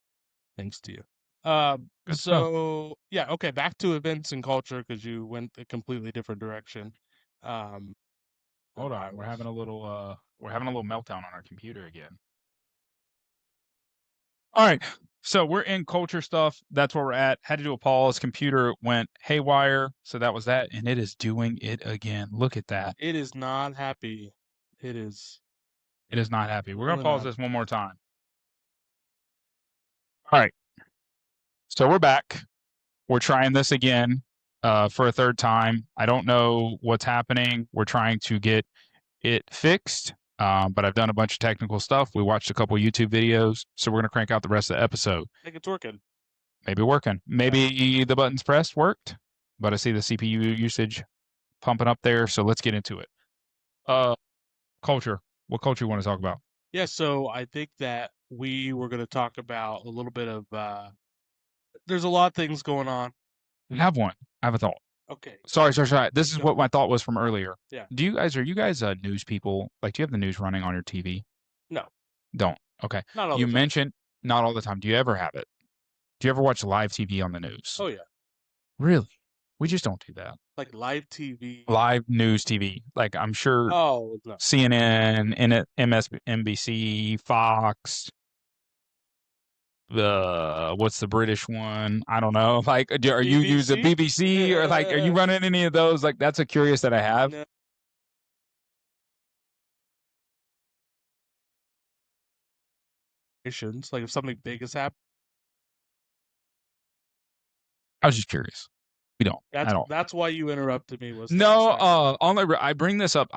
thanks to you. Good stuff. So yeah, okay, back to events and culture, because you went a completely different direction. Hold on, we're having a little meltdown on our computer again. All right, so we're in culture stuff. That's where we're at. Had to do a pause. Computer went haywire, so that was that, and it is doing it again. Look at that. It is not happy. It is not happy. We're gonna really pause not. this one more time. All right, so we're back. We're trying this again for a third time. I don't know what's happening. We're trying to get it fixed, but I've done a bunch of technical stuff. We watched a couple YouTube videos, so we're going to crank out the rest of the episode. I think it's working. Maybe working. Maybe the buttons pressed worked, but I see the CPU usage pumping up there, so let's get into it. Culture. What culture you want to talk about? Yeah, so I think that we were going to talk about a little bit of there's a lot of things going on. I have one. I have a thought. Okay. Sorry. This is what my thought was from earlier. Yeah. Are you guys news people? Like, do you have the news running on your TV? No. Don't. Okay. Not all You the time. mentioned not all the time. Do you ever have it? Do you ever watch live TV on the news? Oh yeah. Really? We just don't do that. Like live TV. Live news TV. Like, I'm sure Oh, no. CNN, MSNBC, Fox, what's the British one? I don't know. Like, are you using BBC or like, are you running any of those? Like, that's a curious that I have. No. Like if something big has happened. I was just curious. We don't. That's why you interrupted me. I bring this up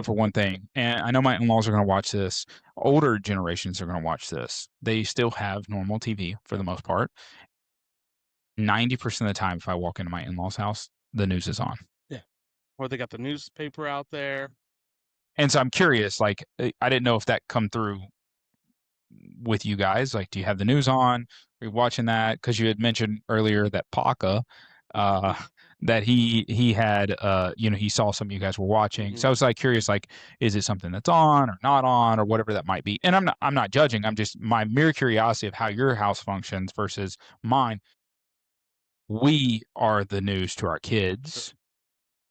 for one thing, and I know my in-laws are going to watch this. Older generations are going to watch this. They still have normal TV for the most part. 90% of the time, if I walk into my in-laws' house, the news is on. Yeah, or they got the newspaper out there. And so I'm curious. Like, I didn't know if that come through with you guys. Like, do you have the news on? Are you watching that? Because you had mentioned earlier that Paca. That he had, he saw some of you guys were watching. So I was like curious, like, is it something that's on or not on or whatever that might be? And I'm not judging. I'm just my mere curiosity of how your house functions versus mine. We are the news to our kids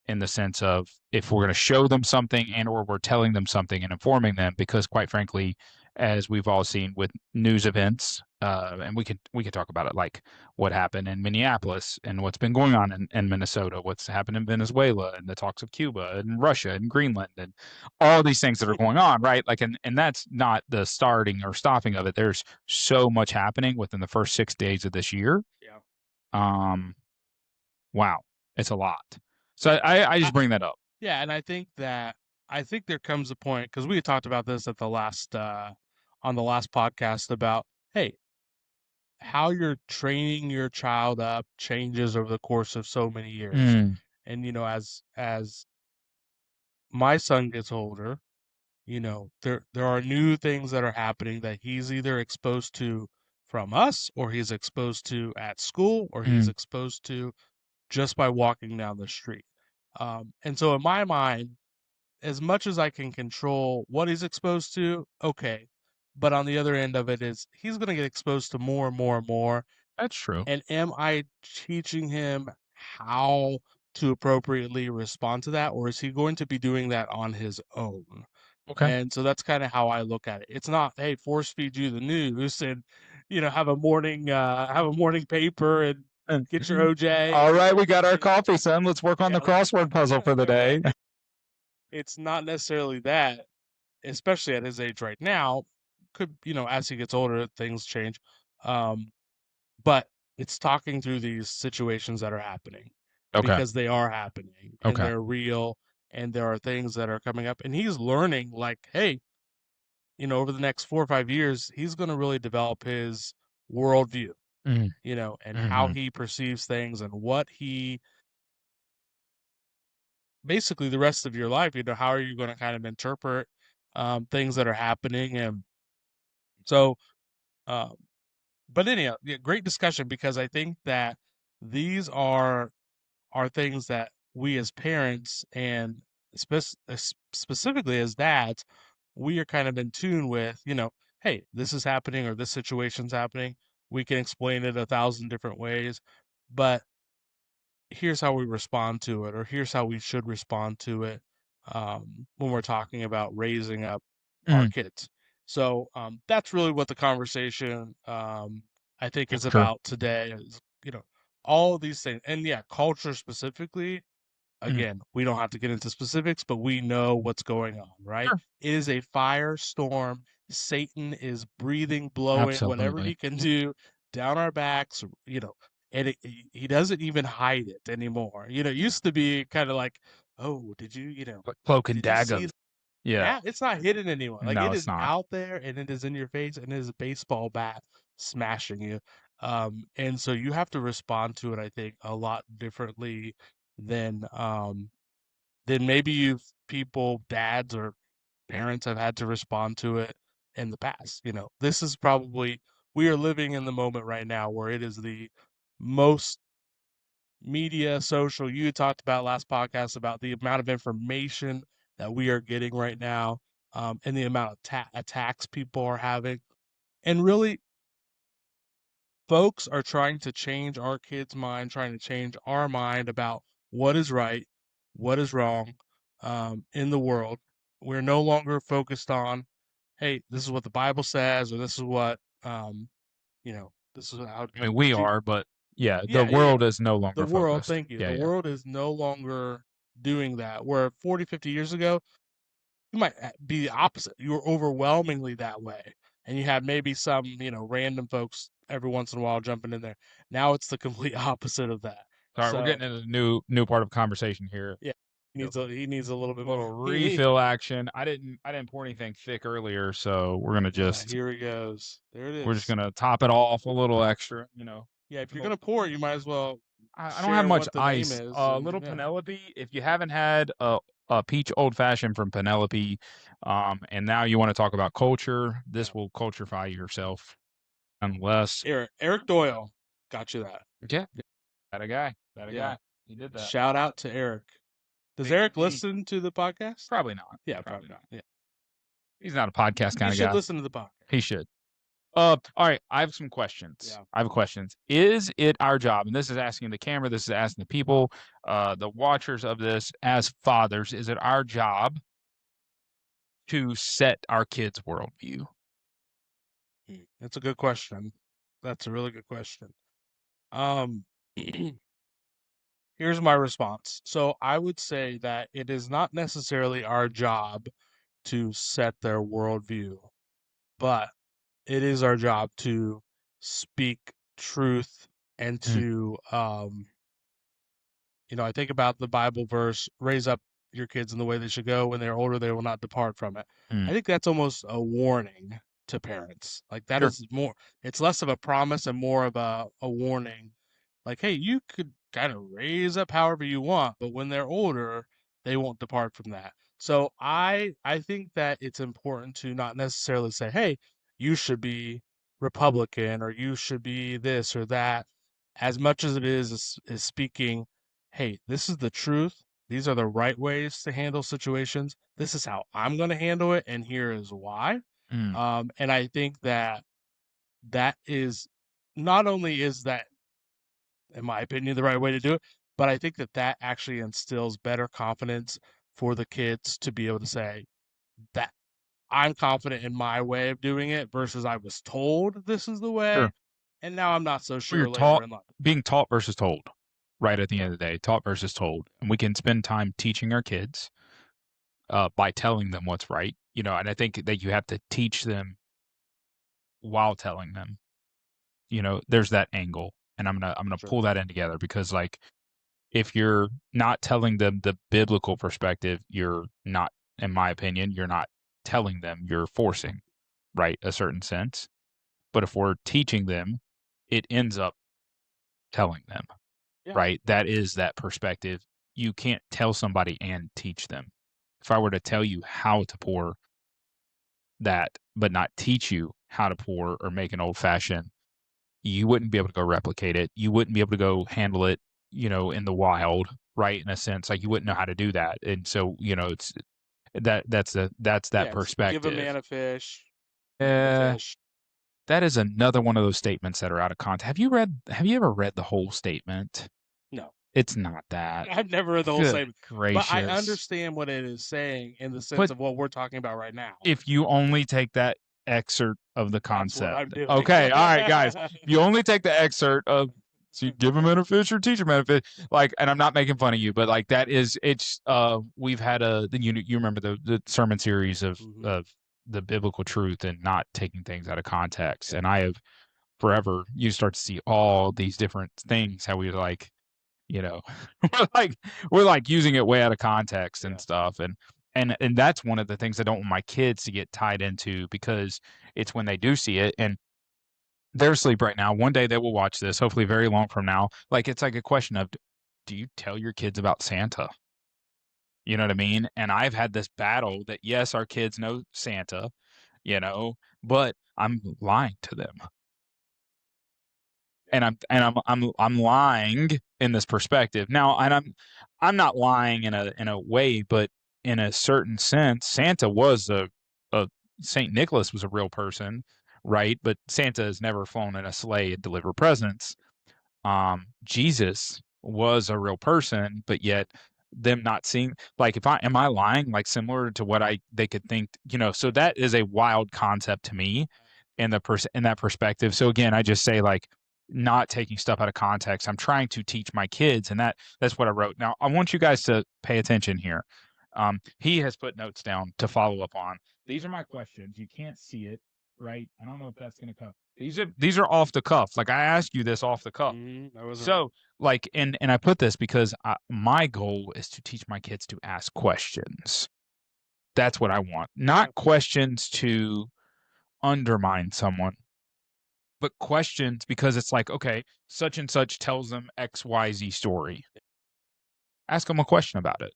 in the sense of if we're going to show them something and or we're telling them something and informing them, because quite frankly, as we've all seen with news events, and we could talk about it, like what happened in Minneapolis and what's been going on in Minnesota, what's happened in Venezuela and the talks of Cuba and Russia and Greenland and all these things that are going on, right? Like, and that's not the starting or stopping of it. There's so much happening within the first 6 days of this year. Yeah. Wow, it's a lot. So I just bring that up. Yeah, and I think there comes a point, because we had talked about this at the last on the last podcast about, hey, how you're training your child up changes over the course of so many years. And as my son gets older, there are new things that are happening that he's either exposed to from us, or he's exposed to at school, or he's exposed to just by walking down the street. And so in my mind, as much as I can control what he's exposed to, okay. But on the other end of it is he's going to get exposed to more and more and more. That's true. And am I teaching him how to appropriately respond to that, or is he going to be doing that on his own? Okay. And so that's kind of how I look at it. It's not, hey, force feed you the news and have a morning paper and get your OJ All and right, we got our coffee, son. Let's work on yeah, the crossword puzzle for the day. it's not necessarily that, especially at his age right now. Could, as he gets older, things change. Um, but it's talking through these situations that are happening Okay. because they are happening and Okay. they're real and there are things that are coming up and he's learning like, hey, over the next 4 or 5 years, he's going to really develop his worldview, Mm, and how mm-hmm. he perceives things and what he basically the rest of your life, how are you going to kind of interpret things that are happening. And so, um, but anyhow, yeah, great discussion because I think that these are things that we as parents and specifically as dads, we are kind of in tune with, hey, this is happening or this situation's happening. We can explain it 1,000 different ways, but here's how we respond to it, or here's how we should respond to it when we're talking about raising up our Mm, kids. So that's really what the conversation I think is sure. about today. Is all of these things, and yeah, culture specifically. Mm, Again, we don't have to get into specifics, but we know what's going on, right? sure. It is a firestorm. Satan is breathing, blowing, whatever Absolutely. he can do down our backs, and he doesn't even hide it anymore. It used to be kind of like, oh, did you, Like cloak and did you dagger. see? Yeah. Now it's not hidden anymore. Like No, it it's is not. out there and it is in your face and it is a baseball bat smashing you. And so you have to respond to it, I think, a lot differently than maybe dads or parents have had to respond to it in the past. This is probably we are living in the moment right now where it is the most media, social. You talked about last podcast about the amount of information that we are getting right now, and the amount of attacks people are having. And really, folks are trying to change our kids' mind, trying to change our mind about what is right, what is wrong in the world. We're no longer focused on, hey, this is what the Bible says, or this is what, this is how I mean, we G- are, but yeah, the yeah, yeah, yeah. world is no The longer world, focused. thank you. Yeah, The yeah. world is no longer doing that. Where 40, 50 years ago, you might be the opposite. You were overwhelmingly that way. And you had maybe some, random folks every once in a while jumping in there. Now it's the complete opposite of that. Sorry, we're So getting into the new part of conversation here. yeah, You know, he needs a little bit more. little refill action. I didn't pour anything thick earlier, so Here he goes. There it we're just is. gonna top it off a little extra. Yeah, if you're Little, gonna pour it, you might as well I don't have share much what the name ice. is, and Little yeah, Penelope. If you haven't had a peach old fashioned from Penelope, and now you want to talk about culture, yeah. this will culturify yourself. Unless, Eric Doyle got you that. yeah, that a guy, that a Yeah. guy. He did that. Shout out to Eric. Does Thank you, Eric P. listen to the podcast? Probably not. Yeah, Probably probably not. not. Yeah, He's not a podcast he kind of should guy. listen to the podcast. He should. All right. I have some questions. Yeah. I have questions. Is it our job? And this is asking the camera. This is asking the people, the watchers of this as fathers. Is it our job to set our kids' worldview? That's a good question. That's a really good question. Um, here's my response. So I would say that it is not necessarily our job to set their worldview, but it is our job to speak truth and Mm, to I think about the Bible verse, raise up your kids in the way they should go. When they're older, they will not depart from it. mm, I think that's almost a warning to parents. Like that sure. is more, it's less of a promise and more of a warning. Like, hey, you could kind of raise up however you want, but when they're older, they won't depart from that. So I think that it's important to not necessarily say, hey, you should be Republican or you should be this or that, as much as it is speaking, hey, this is the truth. these are the right ways to handle situations. This is how I'm going to handle it, and here is why. Mm, And I think that that is not only is that, in my opinion, the right way to do it, but I think that that actually instills better confidence for the kids to be able to say that I'm confident in my way of doing it versus I was told this is the way, sure. and now I'm not so Well, you're sure later taught, in life. being taught versus told, right at the end of the day, taught versus told. And we can spend time teaching our kids by telling them what's right, and I think that you have to teach them while telling them. There's that angle, and I'm gonna Sure. pull that in together because like if you're not telling them the biblical perspective, you're not, in my opinion, you're not telling them, you're forcing, right, a certain sense. But if we're teaching them, it ends up telling them, Yeah. right? That is that perspective. You can't tell somebody and teach them. If I were to tell you how to pour that, but not teach you how to pour or make an old fashioned, you wouldn't be able to go replicate it. You wouldn't be able to go handle it, in the wild, right? In a sense, like you wouldn't know how to do that. And so, it's that's that Yeah, it's give a perspective. man a fish, eat the Uh, fish. that is another one of those statements that are out of context. Have you ever read the whole statement? No, It's not that. I've never read the whole Good statement, but I gracious. understand what it is saying in the sense But of what we're talking about right now. if you only take that excerpt of the That's what concept. I'm doing. Okay, all right, guys. If you only take the excerpt of so you give a man a fish or teach a man a fish, like, and I'm not making fun of you, but like that is it's we've had you remember the sermon series of Mhm. of the biblical truth and not taking things out of context. And I have forever you start to see all these different things, how we like you know like we're like using it way out of context and Yeah. stuff, and that's one of the things I don't want my kids to get tied into because it's when they do see it and they're asleep right now. One day they will watch this, hopefully very long from now. Like it's like a question of, do you tell your kids about Santa? You know what I mean? And I've had this battle that yes, our kids know Santa, but I'm lying to them. And I'm lying in this perspective. Now, and I'm not lying in a way, but in a certain sense, Santa was a Saint Nicholas was a real person, right? But Santa has never flown in a sleigh and delivered presents. Jesus was a real person, but yet them not seeing like if I am I lying like similar to what I they could think, so that is a wild concept to me in that perspective. So again, I just say like not taking stuff out of context. I'm trying to teach my kids, and that's what I wrote. Now I want you guys to pay attention here. He has put notes down to follow up on. These are my questions. You can't see it, right? I don't know if that's gonna come. These are off the cuff. Like I asked you this off the cuff. I wasn't. So like, and I put this because my goal is to teach my kids to ask questions. That's what I want. Not questions to undermine someone, but questions because it's like, okay, such and such tells them XYZ story. Ask them a question about it.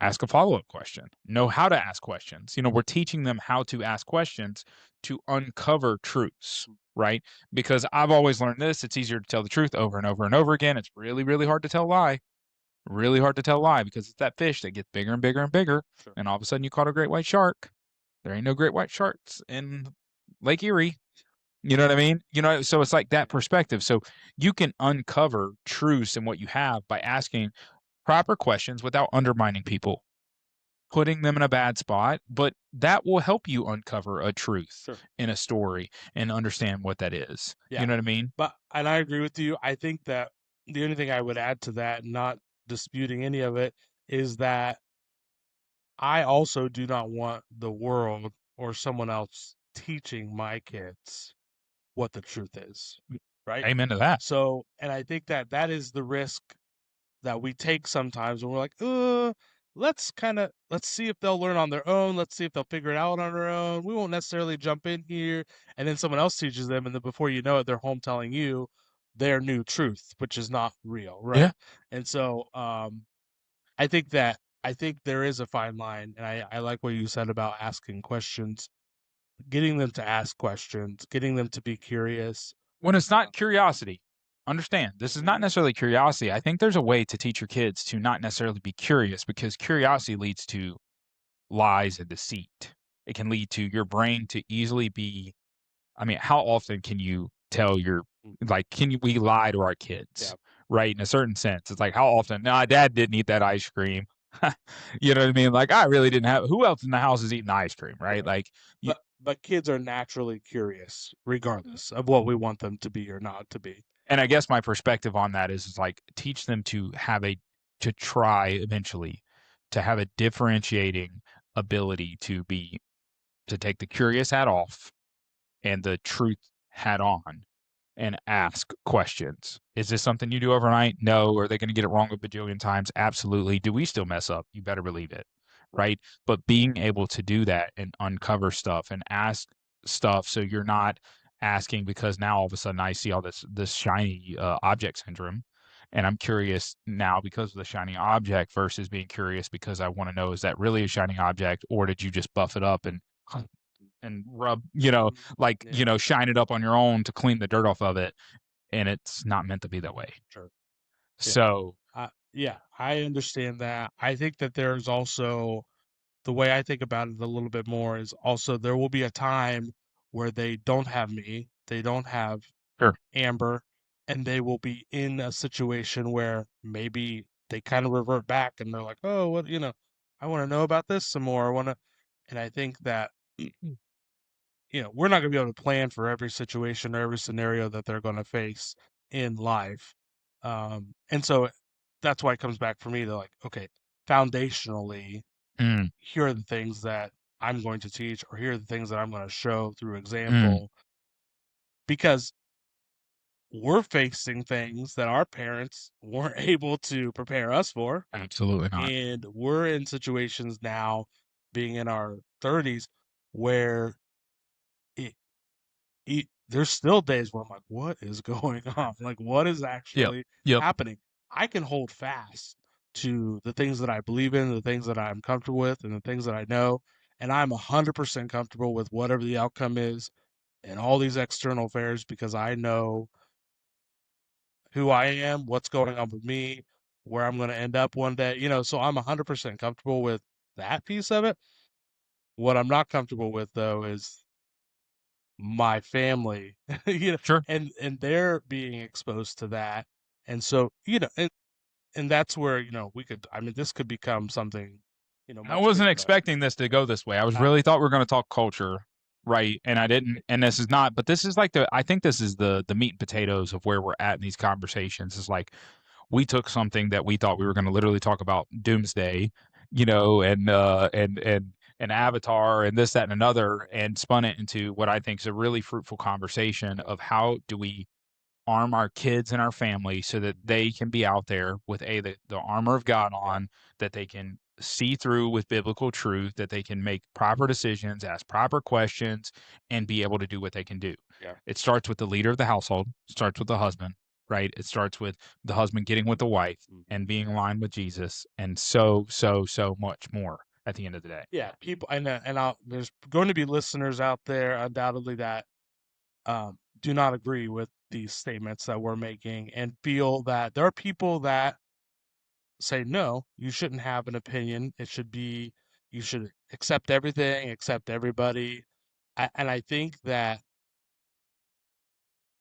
Ask a follow-up question. Know how to ask questions. We're teaching them how to ask questions to uncover truths, right? Because I've always learned this, it's easier to tell the truth over and over and over again. It's really, really hard to tell a lie. Really hard to tell a lie because it's that fish that gets bigger and bigger and bigger. Sure. And all of a sudden you caught a great white shark. There ain't no great white sharks in Lake Erie. You know what I mean? So it's like that perspective. So you can uncover truths in what you have by asking proper questions without undermining people, putting them in a bad spot, but that will help you uncover a truth Sure. in a story and understand what that is. Yeah. You know what I mean? And I agree with you. I think that the only thing I would add to that, not disputing any of it, is that I also do not want the world or someone else teaching my kids what the truth is, right? Amen to that. So, and I think that that is the risk that we take sometimes when we're like, let's see if they'll learn on their own. Let's see if they'll figure it out on their own. We won't necessarily jump in here. And then someone else teaches them. And then before you know it, they're home telling you their new truth, which is not real. Right. Yeah. And so, I think there is a fine line. And I like what you said about asking questions, getting them to ask questions, getting them to be curious. When it's not curiosity. understand, this is not necessarily curiosity. I think there's a way to teach your kids to not necessarily be curious, because curiosity leads to lies and deceit. It can lead to your brain to easily be, I mean, how often can you tell like, we lie to our kids, Yeah. right? In a certain sense, it's like, how often? No, dad didn't eat that ice cream. You know what I mean? Like, I really didn't have, who else in the house is eating ice cream, right? Right. Like, But kids are naturally curious, regardless of what we want them to be or not to be. and I guess my perspective on that is like, teach them to to try eventually to have a differentiating ability to take the curious hat off and the truth hat on and ask questions. Is this something you do overnight? No. Are they going to get it wrong a bajillion times? Absolutely. Do we still mess up? You better believe it. Right. But being able to do that and uncover stuff and ask stuff, so you're not asking because now all of a sudden I see all this shiny object syndrome. And I'm curious now because of the shiny object versus being curious because I want to know, is that really a shiny object, or did you just buff it up and rub, like, Yeah, shine it up on your own to clean the dirt off of it, and it's not meant to be that way. sure. Yeah. So, Yeah, I understand that. I think that there's also the way I think about it a little bit more is also there will be a time where they don't have me, they don't have sure. Amber, and they will be in a situation where maybe they kind of revert back and they're like, oh, what, I want to know about this some more. I want to, and I think that, we're not going to be able to plan for every situation or every scenario that they're going to face in life. And so that's why it comes back for me to like, okay, foundationally, Mm, here are the things that I'm going to teach, or here are the things that I'm going to show through mm, example, because we're facing things that our parents weren't able to prepare us for. absolutely not. And we're in situations now, being in our 30s, where it, there's still days where I'm like, what is going on? Like, what is Yep. actually Yep. happening? I can hold fast to the things that I believe in, the things that I'm comfortable with, and the things that I know. And I'm 100% comfortable with whatever the outcome is and all these external affairs, because I know who I am, what's going on with me, where I'm going to end up one day, so I'm 100% comfortable with that piece of it. What I'm not comfortable with, though, is my family, Sure. and they're being exposed to that. And so, and that's where, I mean, this could become something, I much wasn't bigger, but expecting this to go this way. I was uh, really thought we were going to talk culture, right? And I didn't. And this is not. But this is like I think this is the meat and potatoes of where we're at in these conversations. Is like, we took something that we thought we were going to literally talk about doomsday, and Avatar and this, that, and another, and spun it into what I think is a really fruitful conversation of how do we arm our kids and our family so that they can be out there with the armor of God yeah, on, that they can see through with biblical truth, that they can make proper decisions, ask proper questions, and be able to do what they can do. yeah. It starts with the leader of the household, starts with the husband, right? It starts with the husband getting with the wife Mhm. and being aligned with Jesus, and so much more at the end of the day. Yeah, people, there's going to be listeners out there undoubtedly that do not agree with these statements that we're making and feel that there are people that say, no, you shouldn't have an opinion. You should accept everything, accept everybody. And I think that,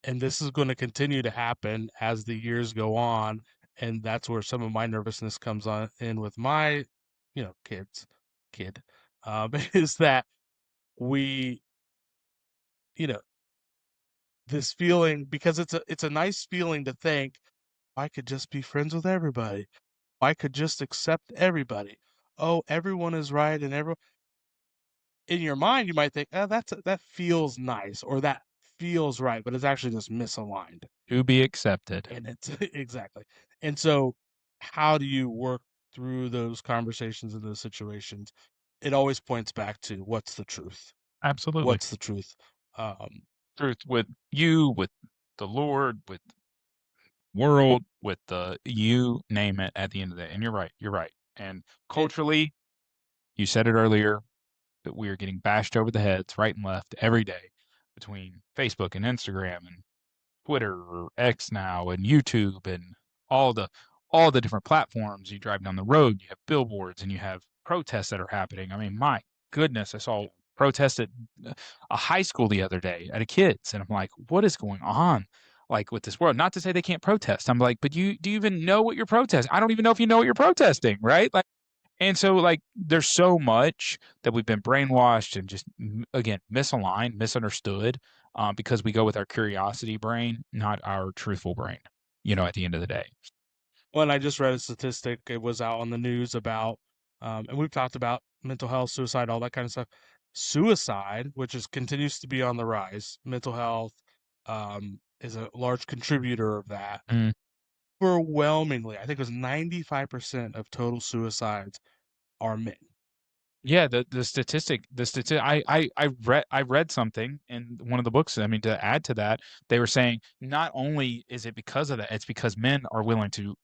and this is going to continue to happen as the years go on. And that's where some of my nervousness comes on in with my, kid, is that we, you know, this feeling, because it's a nice feeling to think I could just be friends with everybody. I could just accept everybody. Oh, everyone is right, and everyone, in your mind you might think, oh, that feels nice, or that feels right, but it's actually just misaligned. To be accepted. And it's exactly. And so, how do you work through those conversations and those situations? It always points back to what's the truth. Absolutely. What's the truth? Um, Truth with you, with the Lord, with world, with the you name it at the end of the day. And you're right. You're right. And and culturally, you said it earlier, that we are getting bashed over the heads right and left every day between Facebook and Instagram and Twitter or X now and YouTube and all the different platforms. You drive down the road, you have billboards and you have protests that are happening. I mean, my goodness, I saw protests at a high school the other day at a kid's, and I'm like, what is going on? Like with this world, not to say they can't protest. I'm like, but do you even know what you're protesting? I don't even know if you know what you're protesting, right? Like, and so like there's so much that we've been brainwashed and just again misaligned, misunderstood, because we go with our curiosity brain, not our truthful brain. At the end of the day. Well, and I just read a statistic. It was out on the news about, and we've talked about mental health, suicide, all that kind of stuff. Suicide, which continues to be on the rise, mental health is a large contributor of that. Mm. Overwhelmingly, I think it was 95% of total suicides are men. Yeah, the statistic I read something in one of the books. I mean, to add to that, they were saying not only is it because of that, it's because men are willing to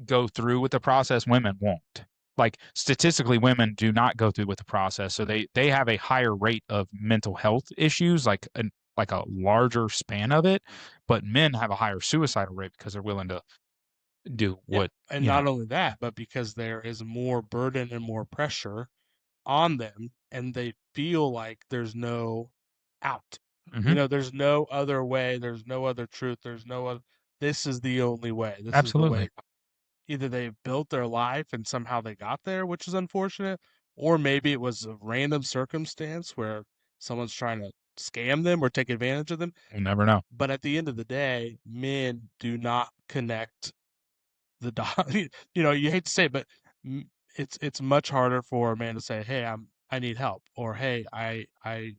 go through with the process, women won't. Like statistically, women do not go through with the process, so they have a higher rate of mental health issues, like a larger span of it, but men have a higher suicidal rate because they're willing to do Yeah, what and not only that, but because there is more burden and more pressure on them, and they feel like there's no out. Mhm. There's no other way, there's no other truth, there's no other. This is the only way. This is the way. Absolutely. Either they built their life and somehow they got there, which is unfortunate, or maybe it was a random circumstance where someone's trying to scam them or take advantage of them. We'll never know. But at the end of the day, men do not connect the dot. You hate to say it, but it's much harder for a man to say, "Hey, I need help," or "Hey, I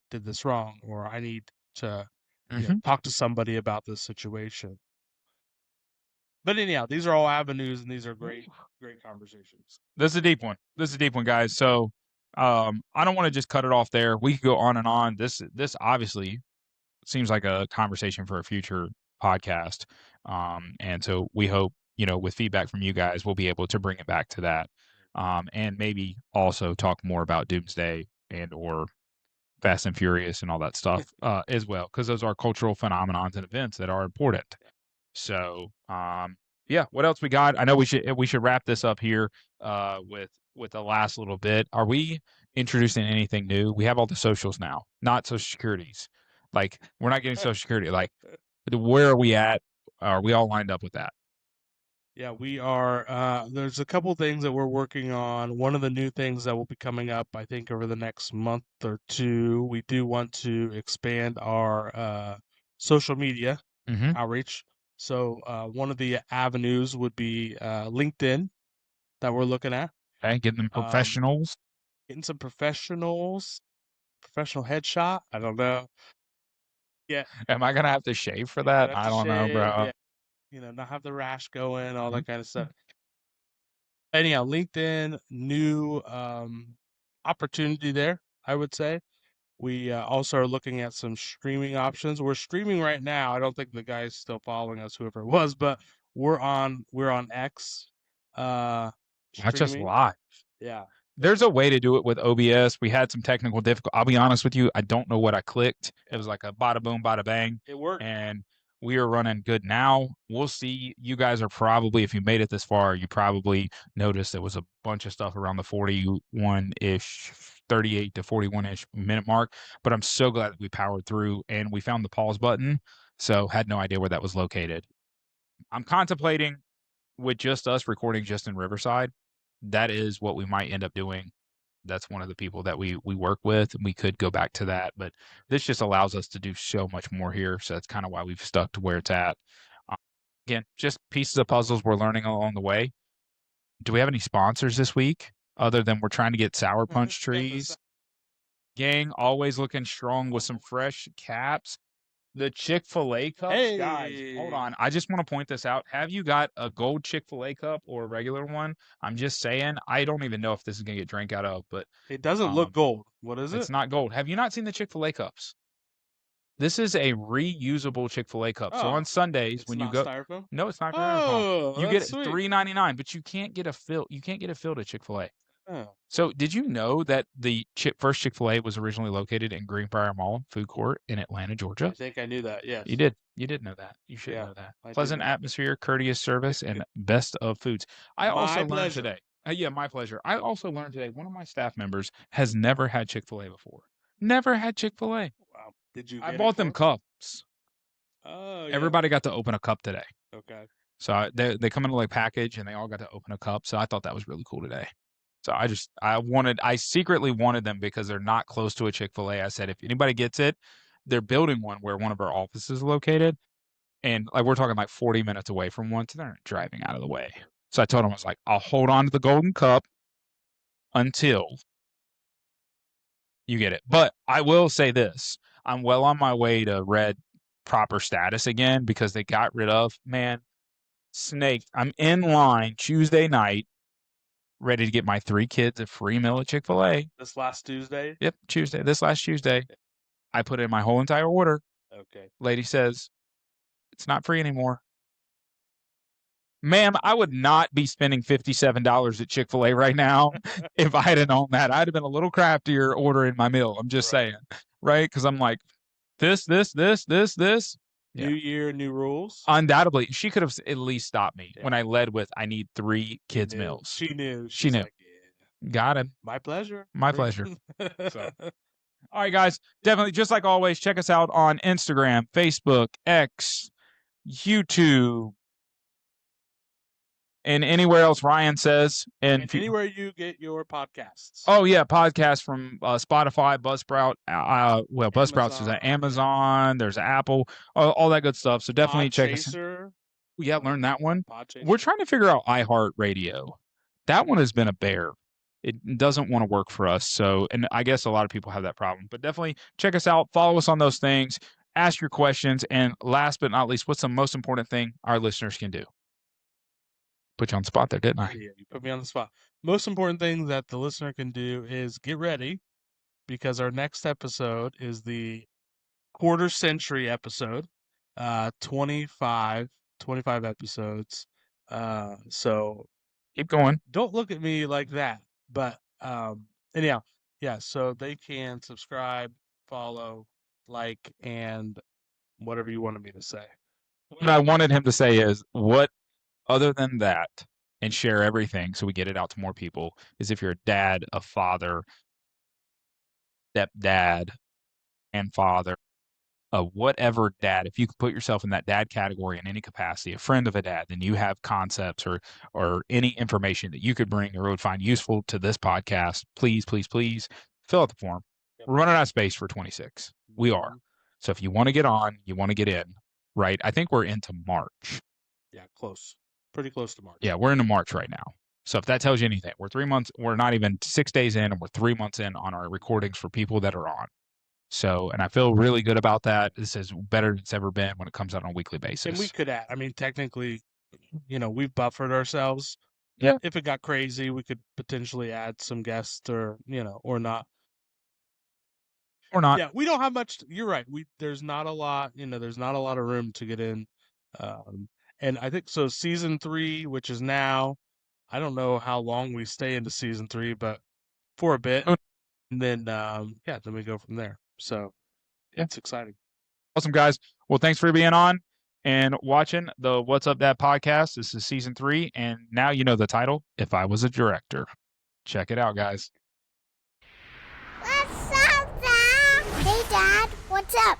did this wrong," or "I need to, Mhm. talk to somebody about this situation." But anyhow, these are all avenues, and these are great conversations. This is a deep one. This is a deep one, guys. So, I don't want to just cut it off there. We could go on and on. This obviously seems like a conversation for a future podcast. And so we hope, with feedback from you guys, we'll be able to bring it back to that. And maybe also talk more about Doomsday and or Fast and Furious and all that stuff as well, because those are cultural phenomenons and events that are important. So, yeah, what else we got? I know we should wrap this up here with the last little bit. Are we introducing anything new? We have all the socials now, not social securities. Like we're not getting social security. Like where are we at? Are we all lined up with that? Yeah, we are. There's a couple things that we're working on. One of the new things that will be coming up, I think, over the next month or two, we do want to expand our social media Mm-hmm. outreach. So one of the avenues would be LinkedIn that we're looking at. Okay, getting them Um, professionals. Getting some professional headshot. I don't know. Yeah, Am I gonna have to shave for you might that? have I to don't know, shave. bro. Yeah, not have the rash going, all Mhm. that kind of stuff. Anyhow, LinkedIn, new opportunity there, I would say. We also are looking at some streaming options. We're streaming right now. I don't think the guy's still following us, whoever it was, but we're on X Not just streaming. live. Yeah. There's a way to do it with OBS. We had some technical difficulty. I'll be honest with you. I don't know what I clicked. It Yeah. was like a bada boom, bada bang, It worked. and we are running good now. We'll see. You guys are probably, if you made it this far, you probably noticed there was a bunch of stuff around the 41-ish, 38 to 41-ish minute mark. But I'm so glad that we powered through and we found the pause button. So had no idea where that was located. I'm contemplating with just us recording just in Riverside. That is what we might end up doing. That's one of the people that we work with. We could go back to that, but this just allows us to do so much more here. So that's kind of why we've stuck to where it's at. Uh, Again, just pieces of puzzles we're learning along the way. Do we have any sponsors this week other than we're trying to get Sour Punch Yeah, trees? Gang always looking strong with some fresh caps. The Chick-fil-A cups, guys, hold Hey, on. I just want to point this out. Have you got a gold Chick-fil-A cup or a regular one? I'm just saying, I don't even know if this is gonna get drank out of, but it doesn't look um, gold. What is it's it? not gold. Have you not seen the Chick-fil-A cups? This is a reusable Chick-fil-A cup. So on Oh, Sundays it's when you not go, styrofoam. no, it's not styrofoam. Oh, You that's get sweet. $3.99, but you can't get a fill. You can't get a filled at Chick-fil-A. Oh, So, did you know that the first Chick-fil-A was originally located in Greenbrier Mall Food Court in Atlanta, I Georgia? think I knew that. Yes. You did. You did know that. You should Yeah, know that. I did Pleasant know. atmosphere, courteous service, and best of foods. I also My learned pleasure. today. Yeah, my pleasure. I also learned today one of my staff members has never had Chick-fil-A before. Never had Chick-fil-A. Wow. Did you I get it bought for them him? cups. Oh, yeah. Everybody got to open a cup today. Okay. So they come in like package and they all got to open a cup. So I thought that was really cool today. So I secretly wanted them because they're not close to a Chick-fil-A. I said, if anybody gets it, they're building one where one of our offices is located. And like we're talking like 40 minutes away from one, so they're not driving out of the way. So I told him, I was like, I'll hold on to the golden cup until you get it. But I will say this. I'm well on my way to red proper status again because they got rid of, man, Snake. I'm in line Tuesday night, ready to get my 3 kids a free meal at Chick-fil-A. This last Tuesday? Yep, Tuesday. This last Tuesday, I put in my whole entire order. Okay. Lady says, it's not free anymore. Ma'am, I would not be spending $57 at Chick-fil-A right now if I had known that. I'd have been a little craftier ordering my meal. I'm just saying, right? Because I'm like, this. New year, new rules. Undoubtedly, she could have at least stopped me Yeah. when I led with, I need 3 kids' meals. She knew. She She's knew. like, yeah. Got him. My pleasure. My pleasure. So. All right, guys. Definitely, just like always, check us out on Instagram, Facebook, X, YouTube, and anywhere else Ryan says. And anywhere you get your podcasts. Oh, yeah, podcasts from Spotify, Buzzsprout. Buzzsprout's is at Amazon. There's Apple, all that good stuff. So definitely check us out. Podchaser. Yeah, learn that one. Podchaser. We're trying to figure out iHeartRadio. That one has been a bear. It doesn't want to work for us. So, and I guess a lot of people have that problem. But definitely check us out. Follow us on those things. Ask your questions. And last but not least, what's the most important thing our listeners can do? Put you on the spot there, didn't I? Yeah, you put me on the spot. Most important thing that the listener can do is get ready because our next episode is the quarter century episode. 25 episodes. So keep going. Don't look at me like that. But anyhow, yeah, so they can subscribe, follow, like, and whatever you wanted me to say. What I wanted him to say is, what other than that, and share everything so we get it out to more people, is if you're a dad, a father, stepdad, and father, whatever dad, if you could put yourself in that dad category in any capacity, a friend of a dad, then you have concepts or any information that you could bring or would find useful to this podcast, please fill out the form. We're running out of space for 26. We are. So if you want to get on, you want to get in, right? I think we're into March. Yeah, close. Pretty close to March. Yeah, we're into March right now. So if that tells you anything, we're not even 6 days in, and we're 3 months in on our recordings for people that are on. So, and I feel really good about that. This is better than it's ever been when it comes out on a weekly basis. And we could add, I mean, technically, we've buffered ourselves. Yeah. If it got crazy, we could potentially add some guests or not. Or not. Yeah, we don't have much. You're right. There's not a lot, there's not a lot of room to get in. And I think so season 3, which is now, I don't know how long we stay into season 3, but for a bit. And then, then we go from there. So it's exciting. Awesome, guys. Well, thanks for being on and watching the What's Up Dad podcast. This is season 3. And now you know the title, If I Was a Director. Check it out, guys. What's up, Dad? Hey, Dad. What's up?